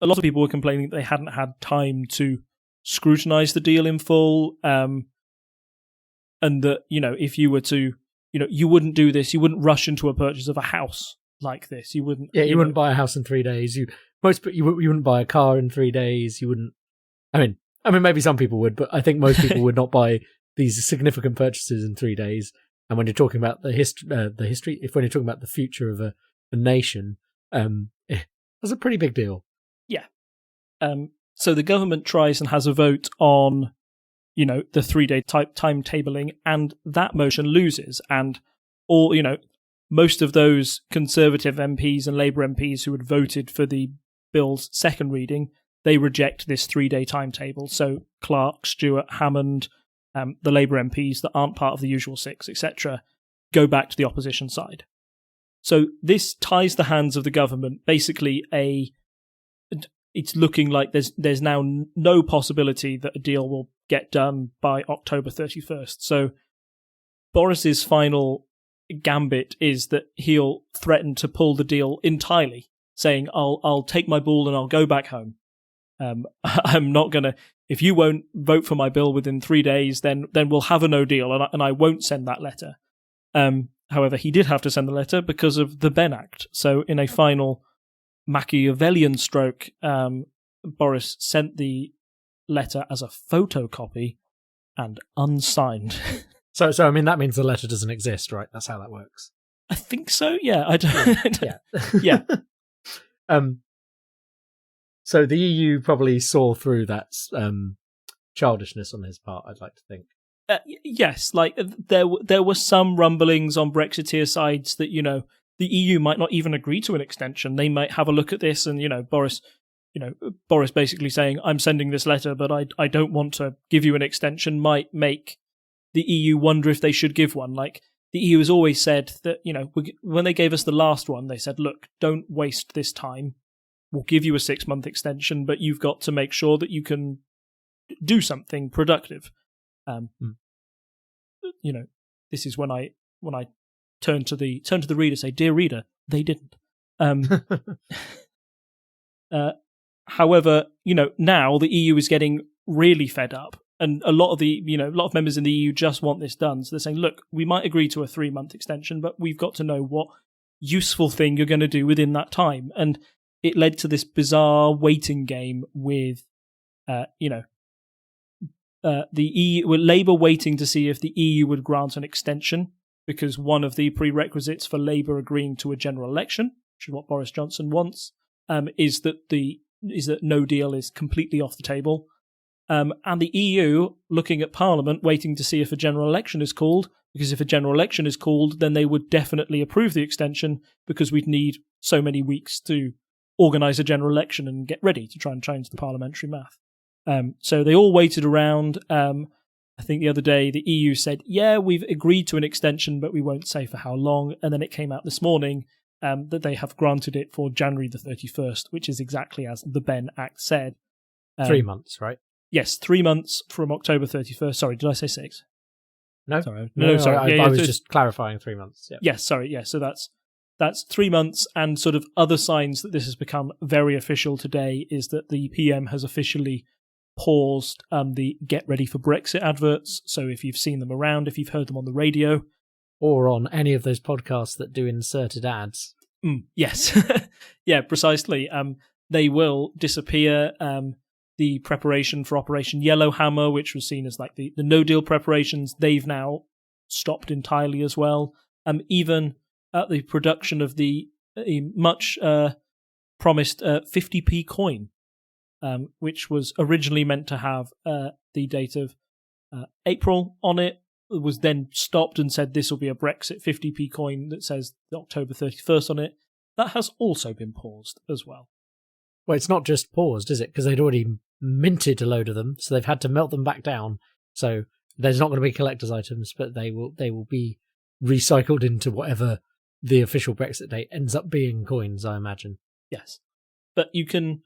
A lot of people were complaining that they hadn't had time to scrutinise the deal in full, and that, if you were to, you wouldn't do this, you wouldn't rush into a purchase of a house like this. You wouldn't. Yeah, you wouldn't buy a house in 3 days. You wouldn't buy a car in 3 days. You wouldn't. I mean, maybe some people would, but I think most people would not buy these significant purchases in 3 days. And when you're talking about the history, when you're talking about the future of a nation, that's a pretty big deal. Yeah. So the government tries and has a vote on, the 3-day timetabling, and that motion loses. And all, most of those Conservative MPs and Labour MPs who had voted for the bill's second reading, they reject this 3-day timetable. So Clark, Stewart, Hammond, the Labour MPs that aren't part of the usual six, etc., go back to the opposition side. So this ties the hands of the government. Basically, it's looking like there's now no possibility that a deal will get done by October 31st. So Boris's final gambit is that he'll threaten to pull the deal entirely, saying, I'll take my ball and I'll go back home. I'm not going to, if you won't vote for my bill within 3 days, then we'll have a no deal, and I won't send that letter. However, he did have to send the letter because of the Benn Act. So in a final Machiavellian stroke, Boris sent the letter as a photocopy and unsigned. So that means the letter doesn't exist, right? That's how that works. I think so, yeah. I don't. Yeah. So the EU probably saw through that childishness on his part, I'd like to think. Yes, like there were some rumblings on Brexiteer sides that, the EU might not even agree to an extension. They might have a look at this and, Boris basically saying, I'm sending this letter, but I don't want to give you an extension, might make the EU wonder if they should give one. Like, the EU has always said that, when they gave us the last one, they said, look, don't waste this time. We'll give you a 6-month extension, but you've got to make sure that you can do something productive. This is when I turn to the reader, say, dear reader, they didn't. However, now the EU is getting really fed up, and a lot of members in the EU just want this done. So they're saying, look, we might agree to a 3-month extension, but we've got to know what useful thing you're going to do within that time. And it led to this bizarre waiting game with, the EU, with Labour waiting to see if the EU would grant an extension, because one of the prerequisites for Labour agreeing to a general election, which is what Boris Johnson wants, is that no deal is completely off the table, and the EU looking at Parliament waiting to see if a general election is called, because if a general election is called, then they would definitely approve the extension, because we'd need so many weeks to organise a general election and get ready to try and change the parliamentary math. So they all waited around. I think the other day the EU said, yeah, we've agreed to an extension, but we won't say for how long. And then it came out this morning that they have granted it for January the 31st, which is exactly as the Benn Act said. 3 months, right? Yes, 3 months from October 31st. Sorry, did I say 6? No. Sorry. No, sorry. I was just clarifying 3 months. Yep. Yes, sorry. Yeah, so that's 3 months, and sort of other signs that this has become very official today is that the PM has officially paused the Get Ready for Brexit adverts. So if you've seen them around, if you've heard them on the radio, or on any of those podcasts that do inserted ads. Yes. Yeah, precisely. They will disappear. The preparation for Operation Yellowhammer, which was seen as like the no-deal preparations, they've now stopped entirely as well. Even at the production of the much promised 50p coin, which was originally meant to have the date of April on it, was then stopped and said this will be a Brexit 50p coin that says October 31st on it. That has also been paused as well. Well, it's not just paused, is it? Because they'd already minted a load of them, so they've had to melt them back down. So there's not going to be collector's items, but they will be recycled into whatever the official Brexit date ends up being coins, I imagine. Yes, but you can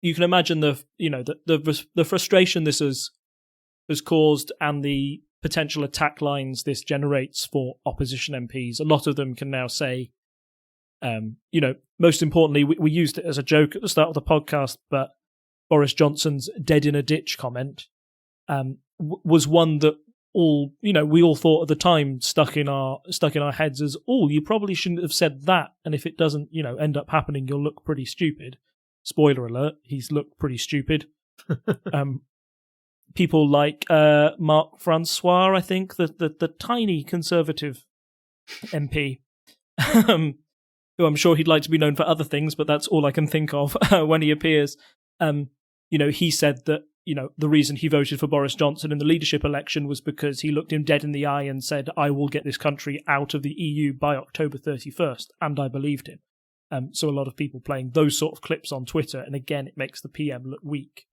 imagine the frustration this has caused and the potential attack lines this generates for opposition MPs. A lot of them can now say, most importantly, we used it as a joke at the start of the podcast, but Boris Johnson's "dead in a ditch" comment was one that we all thought at the time stuck in our heads as, you probably shouldn't have said that, and if it doesn't end up happening, you'll look pretty stupid. Spoiler alert, he's looked pretty stupid. People like Mark Francois, I think, the tiny Conservative MP, who I'm sure he'd like to be known for other things, but that's all I can think of when he appears. He said that the reason he voted for Boris Johnson in the leadership election was because he looked him dead in the eye and said, "I will get this country out of the EU by October 31st," and I believed him. So a lot of people playing those sort of clips on Twitter, and again, it makes the PM look weak.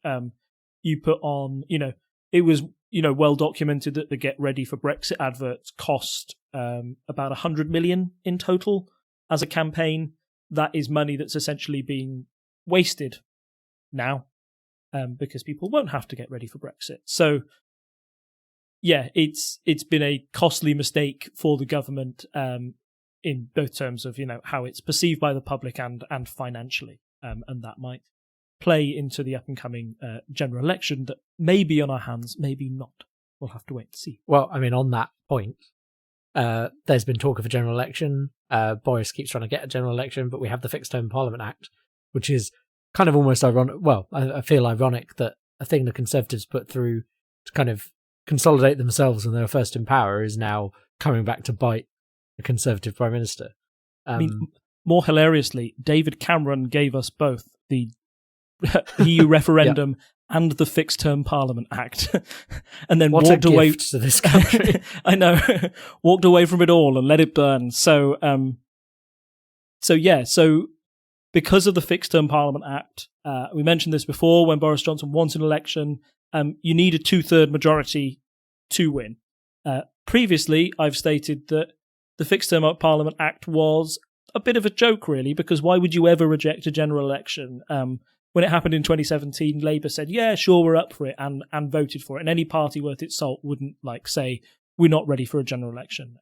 You put on, it was, well documented that the Get Ready for Brexit adverts cost about 100 million in total as a campaign. That is money that's essentially being wasted now because people won't have to get ready for Brexit. So, yeah, it's been a costly mistake for the government in both terms of, how it's perceived by the public and financially. And that might play into the up-and-coming general election that may be on our hands, maybe not. We'll have to wait to see. Well, I mean, on that point, there's been talk of a general election. Boris keeps trying to get a general election, but we have the Fixed Term Parliament Act, which is kind of almost ironic. Well, I feel ironic that a thing the Conservatives put through to kind of consolidate themselves when they were first in power is now coming back to bite a Conservative Prime Minister. I mean, more hilariously, David Cameron gave us both the EU referendum and the Fixed Term Parliament Act, and then walked away to this country. I know, walked away from it all and let it burn. So because of the Fixed Term Parliament Act, we mentioned this before when Boris Johnson won an election, you need a 2/3 majority to win. Previously, I've stated that the Fixed Term Parliament Act was a bit of a joke, really, because why would you ever reject a general election? When it happened in 2017, Labour said, yeah, sure, we're up for it, and voted for it. And any party worth its salt wouldn't say, we're not ready for a general election.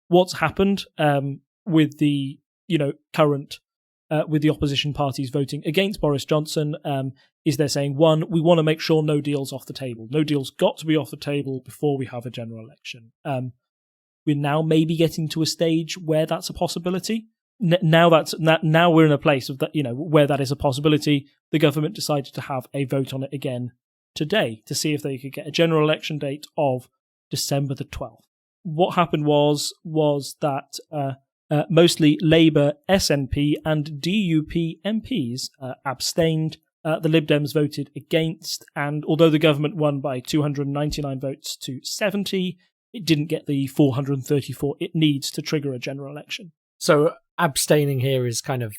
What's happened with the current with the opposition parties voting against Boris Johnson is they're saying, one, we want to make sure no deal's off the table. No deal's got to be off the table before we have a general election. We're now maybe getting to a stage where that's a possibility. Now we're in a place of that, where that is a possibility. The government decided to have a vote on it again today to see if they could get a general election date of December the 12th. What happened was that mostly Labour, SNP and DUP MPs abstained. The Lib Dems voted against, and although the government won by 299 votes to 70, it didn't get the 434 it needs to trigger a general election. So abstaining here is kind of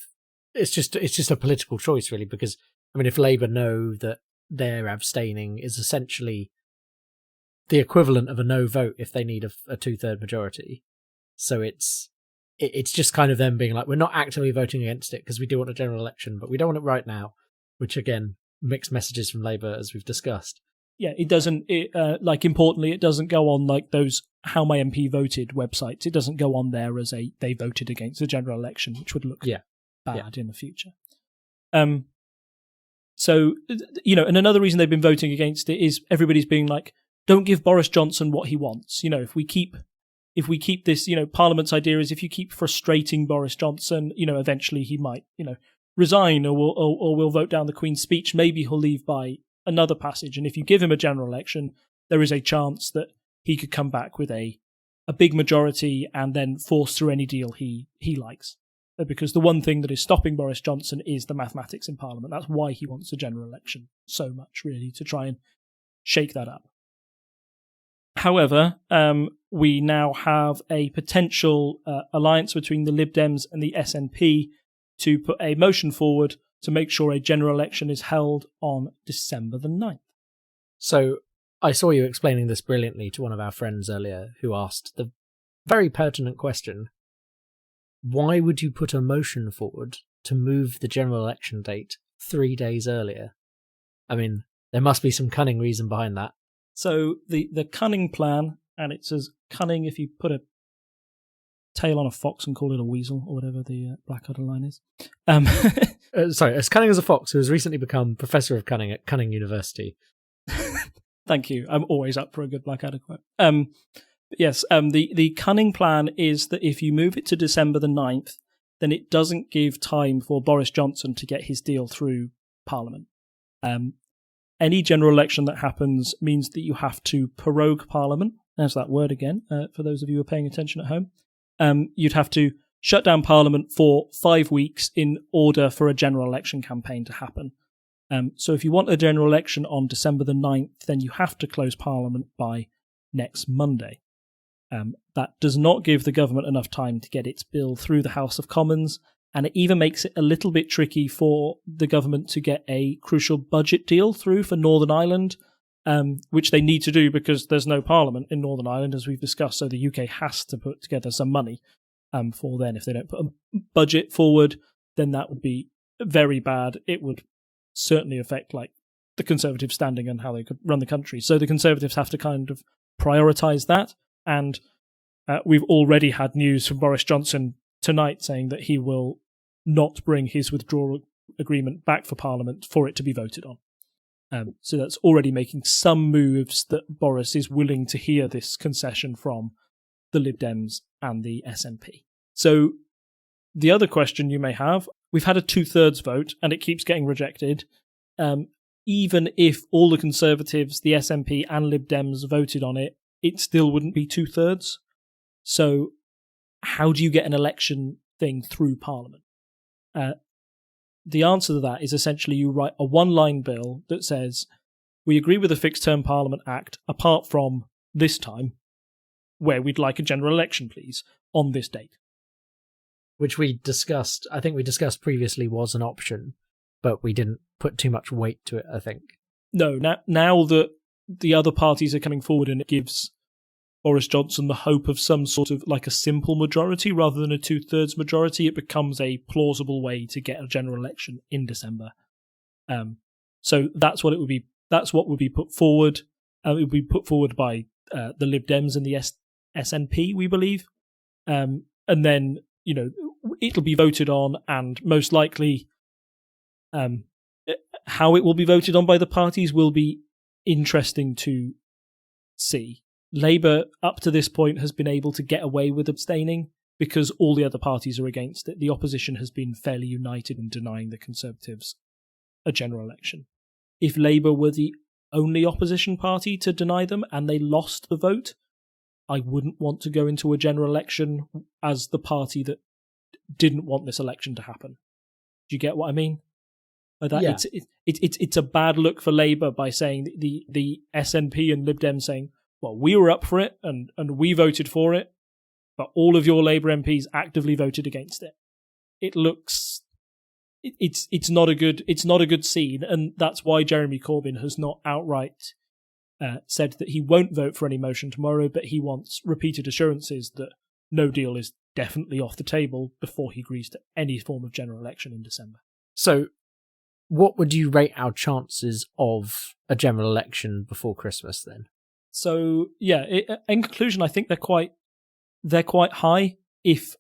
it's just a political choice, really, because I mean, if Labour know that their abstaining is essentially the equivalent of a no vote if they need a 2/3 majority, so it's just kind of them being like, we're not actively voting against it because we do want a general election, but we don't want it right now, which again, mixed messages from Labour as we've discussed. Yeah, it doesn't. Importantly, it doesn't go on like those "How My MP Voted" websites. It doesn't go on there as they voted against the general election, which would look bad in the future. So and another reason they've been voting against it is everybody's being like, don't give Boris Johnson what he wants. If we keep this, Parliament's idea is if you keep frustrating Boris Johnson, eventually he might, resign or we'll vote down the Queen's speech. Maybe he'll leave by another passage, and if you give him a general election, there is a chance that he could come back with a big majority and then force through any deal he likes. Because the one thing that is stopping Boris Johnson is the mathematics in Parliament. That's why he wants a general election so much, really, to try and shake that up. However, we now have a potential alliance between the Lib Dems and the SNP to put a motion forward to make sure a general election is held on December the 9th. So I saw you explaining this brilliantly to one of our friends earlier who asked the very pertinent question, why would you put a motion forward to move the general election date 3 days earlier? I mean, there must be some cunning reason behind that. So the cunning plan, and it's as cunning if you put a tail on a fox and call it a weasel, or whatever the Blackadder line is. Sorry, as cunning as a fox who has recently become Professor of Cunning at Cunning University. Thank you. I'm always up for a good Blackadder quote. Yes, the cunning plan is that if you move it to December the 9th, then it doesn't give time for Boris Johnson to get his deal through Parliament. Any general election that happens means that you have to prorogue Parliament. There's that word again, for those of you who are paying attention at home. You'd have to shut down Parliament for 5 weeks in order for a general election campaign to happen. So if you want a general election on December the 9th, then you have to close Parliament by next Monday. That does not give the government enough time to get its bill through the House of Commons, and it even makes it a little bit tricky for the government to get a crucial budget deal through for Northern Ireland, which they need to do because there's no Parliament in Northern Ireland, as we've discussed, so the UK has to put together some money for then. If they don't put a budget forward, then that would be very bad. It would certainly affect like the Conservative standing and how they could run the country. So the Conservatives have to kind of prioritise that, and we've already had news from Boris Johnson tonight saying that he will not bring his withdrawal agreement back for Parliament for it to be voted on. So that's already making some moves that Boris is willing to hear this concession from the Lib Dems and the SNP. So the other question you may have, we've had a 2/3 vote and it keeps getting rejected. Even if all the Conservatives, the SNP and Lib Dems voted on it, it still wouldn't be 2/3. So how do you get an election thing through Parliament? The answer to that is essentially you write a one-line bill that says, we agree with the Fixed Term Parliament Act, apart from this time, where we'd like a general election, please, on this date. Which we discussed, I think we discussed previously was an option, but we didn't put too much weight to it, I think. No, now that the other parties are coming forward and it gives Boris Johnson the hope of some sort of like a simple majority rather than a 2/3 majority, it becomes a plausible way to get a general election in December. So that's what it would be. That's what would be put forward. It would be put forward by the Lib Dems and the SNP, we believe, and then it'll be voted on, and most likely, how it will be voted on by the parties will be interesting to see. Labour, up to this point, has been able to get away with abstaining because all the other parties are against it. The opposition has been fairly united in denying the Conservatives a general election. If Labour were the only opposition party to deny them and they lost the vote, I wouldn't want to go into a general election as the party that didn't want this election to happen. Do you get what I mean? Like that, yeah. It's a bad look for Labour by saying the SNP and Lib Dems saying, well, we were up for it and we voted for it, but all of your Labour MPs actively voted against it. It looks it's not a good scene, and that's why Jeremy Corbyn has not outright said that he won't vote for any motion tomorrow, but he wants repeated assurances that no deal is definitely off the table before he agrees to any form of general election in December. So, what would you rate our chances of a general election before Christmas then? So yeah, in conclusion, I think they're quite high if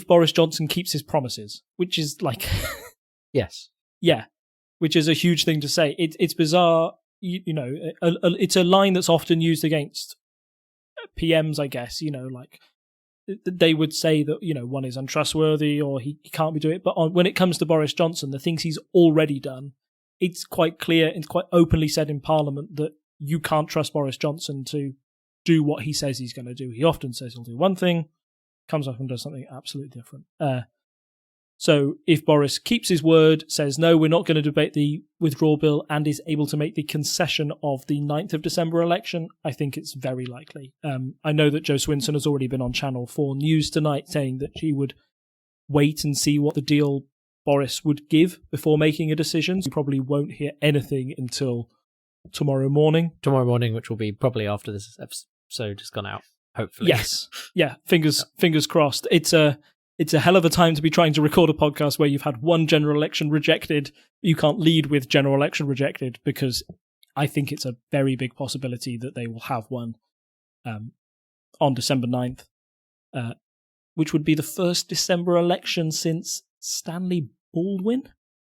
Boris Johnson keeps his promises, which is like yes, yeah, which is a huge thing to say. It's bizarre, it's a line that's often used against PMs, I guess. Like they would say that one is untrustworthy or he can't be doing it, but when it comes to Boris Johnson, the things he's already done, it's quite clear and quite openly said in Parliament that you can't trust Boris Johnson to do what he says he's going to do. He often says he'll do one thing, comes up and does something absolutely different. So if Boris keeps his word, says, no, we're not going to debate the withdrawal bill, and is able to make the concession of the 9th of December election, I think it's very likely. I know that Jo Swinson has already been on Channel 4 News tonight saying that she would wait and see what the deal Boris would give before making a decision. So you probably won't hear anything until tomorrow morning. Tomorrow morning, which will be probably after this episode has gone out, hopefully. Yes. Yeah, fingers crossed. It's a hell of a time to be trying to record a podcast where you've had one general election rejected. You can't lead with general election rejected, because I think it's a very big possibility that they will have one on December 9th, which would be the first December election since Stanley Baldwin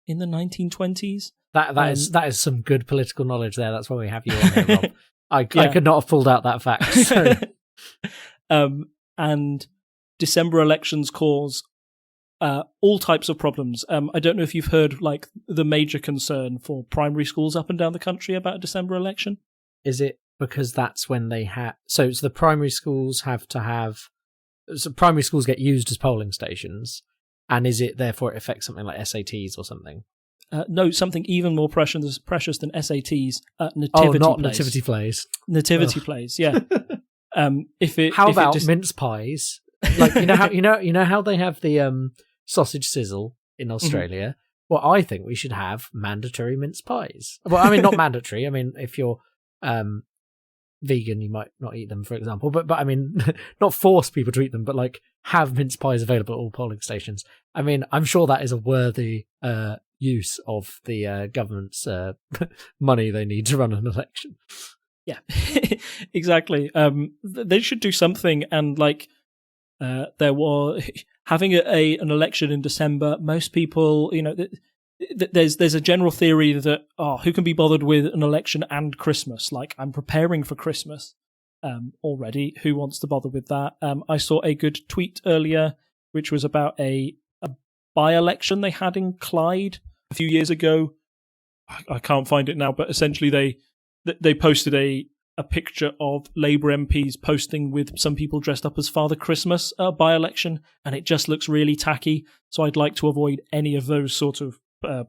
in the 1920s. That is some good political knowledge there. That's why we have you on here, Rob. I could not have pulled out that fact. So. And December elections cause all types of problems. I don't know if you've heard like the major concern for primary schools up and down the country about a December election. Is it because that's when they have? So the primary schools have to have. So primary schools get used as polling stations, and is it therefore it affects something like SATs or something? No, something even more precious than SATs. Nativity not plays. nativity plays. Nativity plays. Yeah. How about mince pies? Like you know how they have the sausage sizzle in Australia. Mm-hmm. Well, I think we should have mandatory mince pies. Well, I mean, not mandatory. I mean, if you're vegan, you might not eat them, for example. But I mean, not force people to eat them, but like have mince pies available at all polling stations. I mean, I'm sure that is a worthy use of the government's money they need to run an election. Yeah, exactly. They should do something, and like there was having an election in December. Most people, there's a general theory that who can be bothered with an election and Christmas? Like, I'm preparing for Christmas already. Who wants to bother with that? I saw a good tweet earlier, which was about a by-election they had in Clyde a few years ago. I can't find it now, but essentially they posted a picture of Labour MPs posting with some people dressed up as Father Christmas by-election, and it just looks really tacky. So I'd like to avoid any of those sort of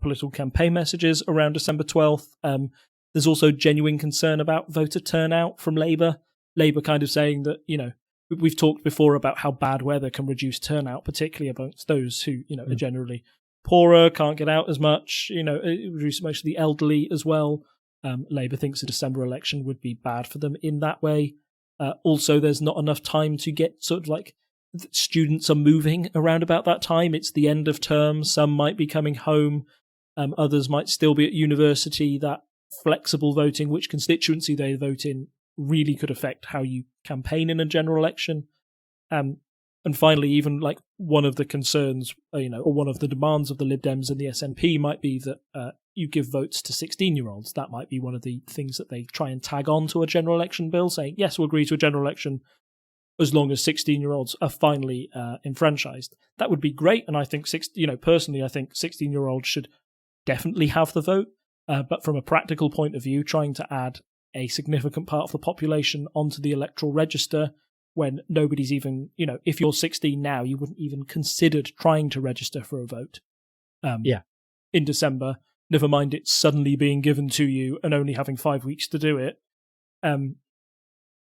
political campaign messages around December 12th. There's also genuine concern about voter turnout from Labour. Labour kind of saying that, we've talked before about how bad weather can reduce turnout, particularly amongst those who, are generally poorer, can't get out as much, it reduces most of the elderly as well. Labour thinks a December election would be bad for them in that way. Also, there's not enough time to get sort of like students are moving around about that time. It's the end of term. Some might be coming home. Others might still be at university. That flexible voting, which constituency they vote in, really could affect how you campaign in a general election. And finally, even like one of the concerns, or one of the demands of the Lib Dems and the SNP might be that you give votes to 16-year-olds. That might be one of the things that they try and tag on to a general election bill, saying, yes, we'll agree to a general election as long as 16-year-olds are finally enfranchised. That would be great, and I think, personally, I think 16-year-olds should definitely have the vote. But from a practical point of view, trying to add a significant part of the population onto the electoral register when nobody's even, if you're 16 now, you wouldn't even considered trying to register for a vote in December, never mind it suddenly being given to you and only having 5 weeks to do it.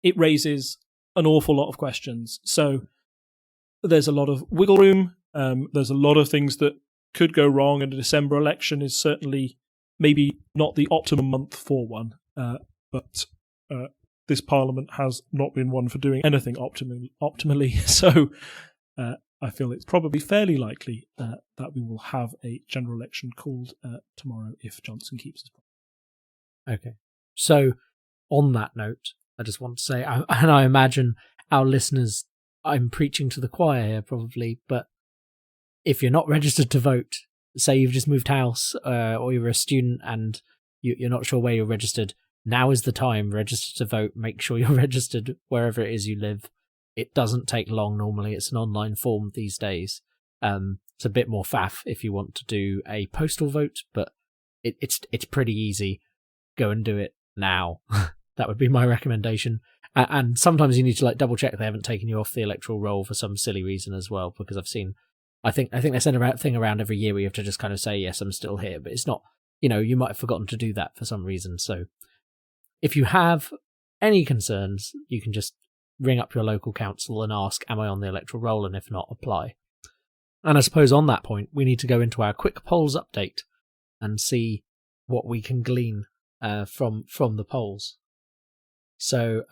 It raises an awful lot of questions. So there's a lot of wiggle room. There's a lot of things that could go wrong, and a December election is certainly maybe not the optimum month for one, but this Parliament has not been one for doing anything optimally. So I feel it's probably fairly likely that we will have a general election called tomorrow if Johnson keeps his promise. Okay. So on that note, I just want to say, and I imagine our listeners, I'm preaching to the choir here probably, but if you're not registered to vote, say you've just moved house or you're a student and you're not sure where you're registered, now is the time. Register to vote. Make sure you're registered wherever it is you live. It doesn't take long normally. It's an online form these days. It's a bit more faff if you want to do a postal vote, but it's pretty easy. Go and do it now. That would be my recommendation. And sometimes you need to double check they haven't taken you off the electoral roll for some silly reason as well, because I've seen, I think they send a thing around every year where you have to just kind of say, yes, I'm still here, but it's not, you might have forgotten to do that for some reason. So if you have any concerns, you can just ring up your local council and ask, am I on the electoral roll? And if not, apply. And I suppose on that point, we need to go into our quick polls update and see what we can glean from the polls. So,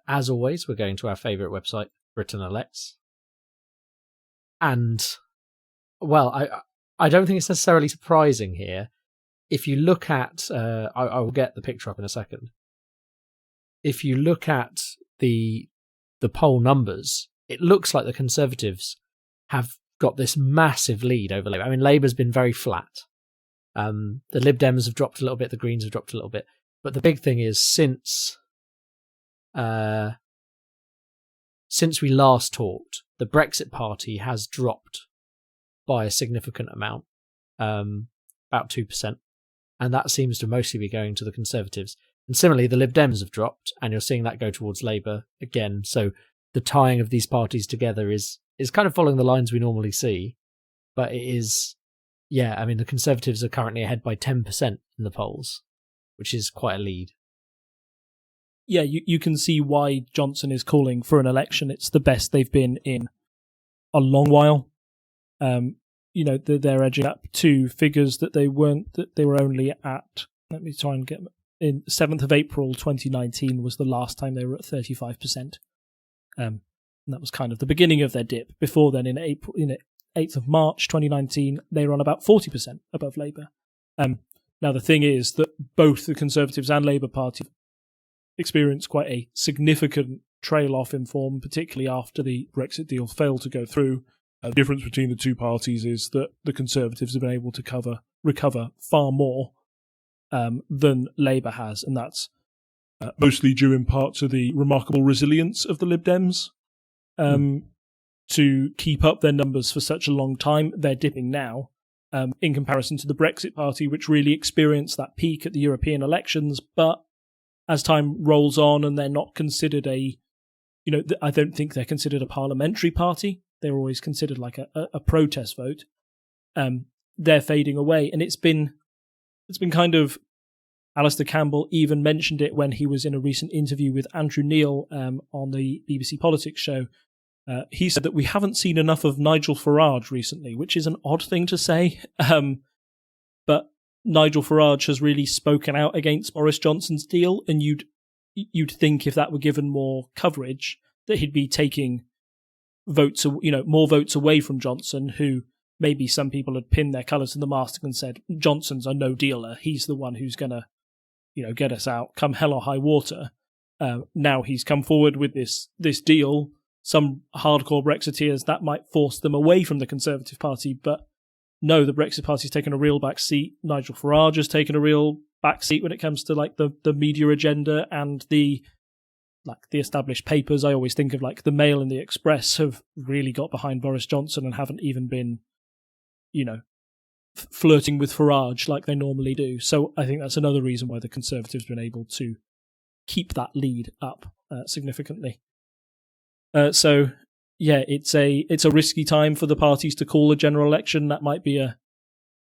as always, we're going to our favourite website, Britain Elects. And, well, I don't think it's necessarily surprising here. If you look at... I will get the picture up in a second. If you look at the poll numbers, it looks like the Conservatives have got this massive lead over Labour. I mean, Labour's been very flat. The Lib Dems have dropped a little bit, the Greens have dropped a little bit. But the big thing is, since we last talked, the Brexit Party has dropped by a significant amount, about 2%. And that seems to mostly be going to the Conservatives. And similarly, the Lib Dems have dropped, and you're seeing that go towards Labour again. So the tying of these parties together is kind of following the lines we normally see. But it is, I mean, the Conservatives are currently ahead by 10% in the polls, which is quite a lead. Yeah, you can see why Johnson is calling for an election. It's the best they've been in a long while. They're edging up to figures that they were only at. Let me try and get in 7th of April 2019 was the last time they were at 35%. And that was kind of the beginning of their dip. Before then, in 8th of March 2019, they were on about 40% above Labour. Now the thing is that both the Conservatives and Labour Party experienced quite a significant trail off in form, particularly after the Brexit deal failed to go through. The difference between the two parties is that the Conservatives have been able to recover far more than Labour has, and that's mostly due in part to the remarkable resilience of the Lib Dems to keep up their numbers for such a long time. They're dipping now in comparison to the Brexit Party, which really experienced that peak at the European elections, but as time rolls on and they're not considered I don't think they're considered a parliamentary party. They're always considered like a protest vote. They're fading away, and it's been kind of. Alistair Campbell even mentioned it when he was in a recent interview with Andrew Neil on the BBC Politics show. He said that we haven't seen enough of Nigel Farage recently, which is an odd thing to say. But Nigel Farage has really spoken out against Boris Johnson's deal, and you'd think if that were given more coverage that he'd be taking votes, more votes away from Johnson, who maybe some people had pinned their colours to the mast and said Johnson's a no dealer. He's the one who's going to, get us out come hell or high water. Now he's come forward with this deal. Some hardcore Brexiteers, that might force them away from the Conservative Party, but no, the Brexit Party's taken a real back seat. Nigel Farage has taken a real back seat when it comes to like the media agenda and the established papers. I always think of like the Mail and the Express have really got behind Boris Johnson and haven't even been, flirting with Farage like they normally do. So I think that's another reason why the Conservatives have been able to keep that lead up significantly. It's a risky time for the parties to call a general election. That might be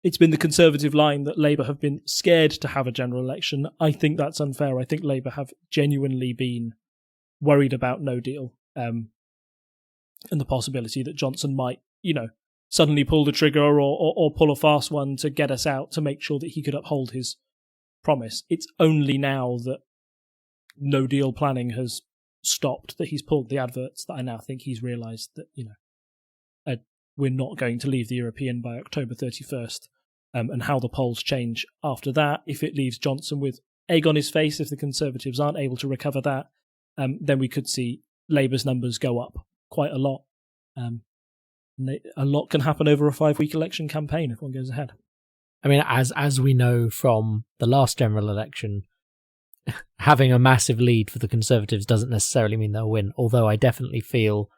it's been the Conservative line that Labour have been scared to have a general election. I think that's unfair. I think Labour have genuinely been worried about no deal and the possibility that Johnson might, suddenly pull the trigger or pull a fast one to get us out to make sure that he could uphold his promise. It's only now that no deal planning has stopped that he's pulled the adverts that I now think he's realised that, we're not going to leave the European by October 31st, and how the polls change after that. If it leaves Johnson with egg on his face, if the Conservatives aren't able to recover that, then we could see Labour's numbers go up quite a lot. A lot can happen over a 5-week election campaign if one goes ahead. I mean, as we know from the last general election, having a massive lead for the Conservatives doesn't necessarily mean they'll win, although I definitely feel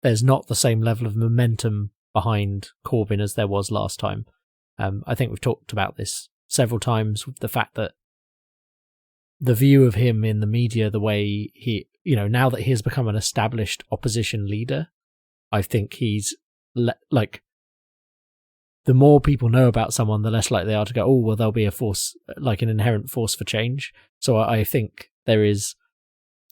there's not the same level of momentum behind Corbyn as there was last time. I think we've talked about this several times, with the fact that the view of him in the media, the way he, now that he has become an established opposition leader, I think he's the more people know about someone, the less likely they are to go, oh, well, there'll be a force, like an inherent force for change. So I think there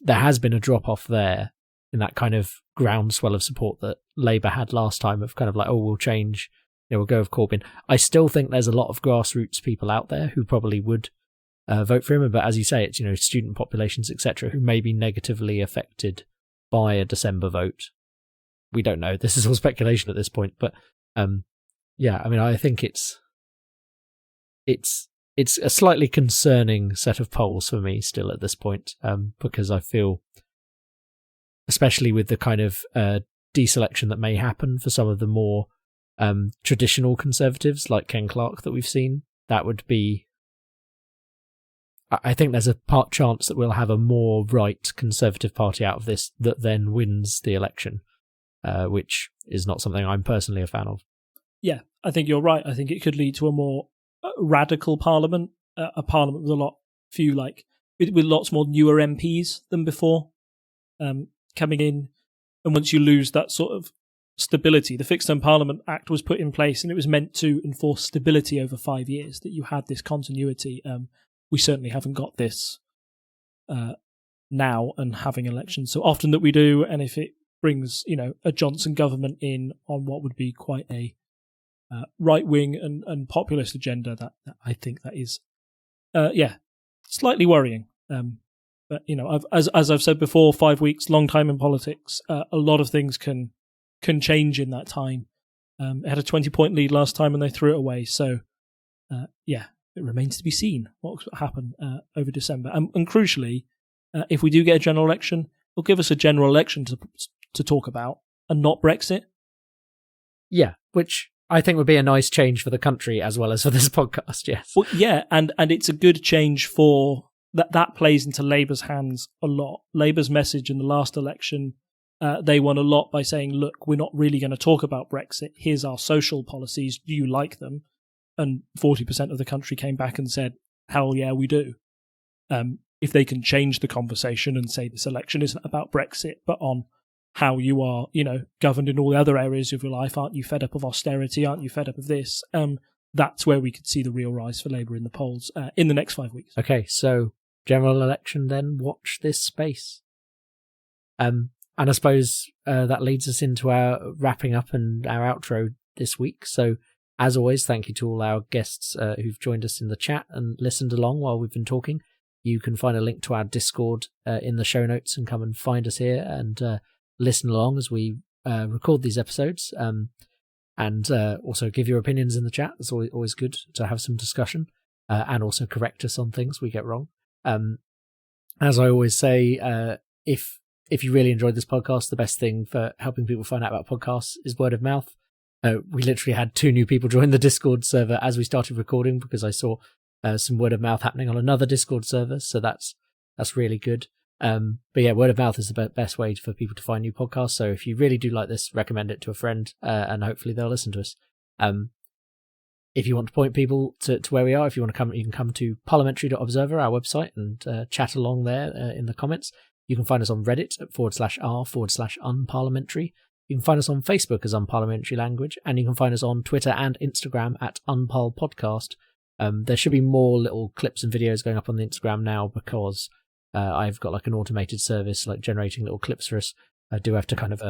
has been a drop off there. in that kind of groundswell of support that Labour had last time of kind of like, oh, we'll change, we'll go with Corbyn. I still think there's a lot of grassroots people out there who probably would vote for him, but as you say, it's student populations, etc., who may be negatively affected by a December vote. We don't know. This is all speculation at this point, but I think it's a slightly concerning set of polls for me still at this point, because I feel, especially with the kind of deselection that may happen for some of the more traditional Conservatives like Ken Clarke that we've seen, that would be, I think there's a chance that we'll have a more right Conservative Party out of this that then wins the election, which is not something I'm personally a fan of. Yeah, I think you're right. I think it could lead to a more radical parliament, a parliament with with lots more newer MPs than before coming in. And once you lose that sort of stability, the Fixed Term Parliament Act was put in place and it was meant to enforce stability over 5 years, that you had this continuity. We certainly haven't got this now and having elections so often that we do. And if it brings, a Johnson government in on what would be quite a right-wing and populist agenda, that I think that is, slightly worrying. But as I've said before, 5 weeks, long time in politics. A lot of things can change in that time. It had a 20-point lead last time and they threw it away. So, it remains to be seen what will happen over December. And crucially, if we do get a general election, it'll give us a general election to talk about and not Brexit. Yeah, which I think would be a nice change for the country as well as for this podcast, yes. Well, yeah, and it's a good change for that plays into Labour's hands a lot. Labour's message in the last election, they won a lot by saying, look, we're not really going to talk about Brexit. Here's our social policies. Do you like them? And 40% of the country came back and said, hell yeah, we do. If they can change the conversation and say this election isn't about Brexit, but on how you are, governed in all the other areas of your life. Aren't you fed up of austerity? Aren't you fed up of this? That's where we could see the real rise for Labour in the polls in the next 5 weeks. Okay, so general election then, watch this space. And I suppose that leads us into our wrapping up and our outro this week. So as always, thank you to all our guests who've joined us in the chat and listened along while we've been talking. You can find a link to our Discord in the show notes and come and find us here and listen along as we record these episodes, and also give your opinions in the chat. It's always good to have some discussion, and also correct us on things we get wrong. As I always say, if you really enjoyed this podcast, the best thing for helping people find out about podcasts is word of mouth. We literally had 2 new people join the Discord server as we started recording because I saw some word of mouth happening on another Discord server, so that's really good. But yeah, word of mouth is the best way for people to find new podcasts. So if you really do like this, recommend it to a friend, and hopefully they'll listen to us. If you want to point people to where we are, if you want to come, you can come to parliamentary.observer, our website, and chat along there in the comments. You can find us on Reddit at /r/unparliamentary. You can find us on Facebook as Unparliamentary Language, and you can find us on Twitter and Instagram at unparlpodcast. There should be more little clips and videos going up on the Instagram now because I've got like an automated service like generating little clips for us. I do have to kind of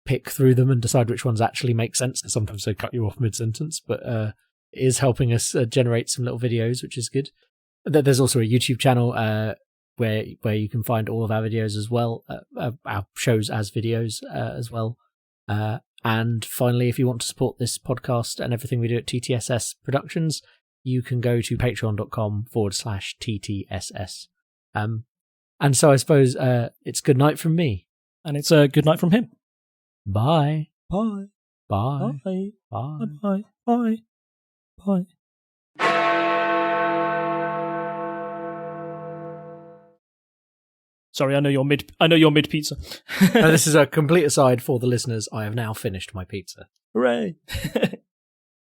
pick through them and decide which ones actually make sense. Sometimes they cut you off mid-sentence, but it is helping us generate some little videos, which is good. There's also a YouTube channel where you can find all of our videos as well, our shows as videos as well. And finally, if you want to support this podcast and everything we do at TTSS Productions, you can go to patreon.com/TTSS. And so I suppose it's good night from me. And it's a good night from him. Bye. Bye. Bye. Bye. Bye. Bye. Bye. Bye. Sorry, I know you're mid pizza. No, this is a complete aside for the listeners. I have now finished my pizza. Hooray.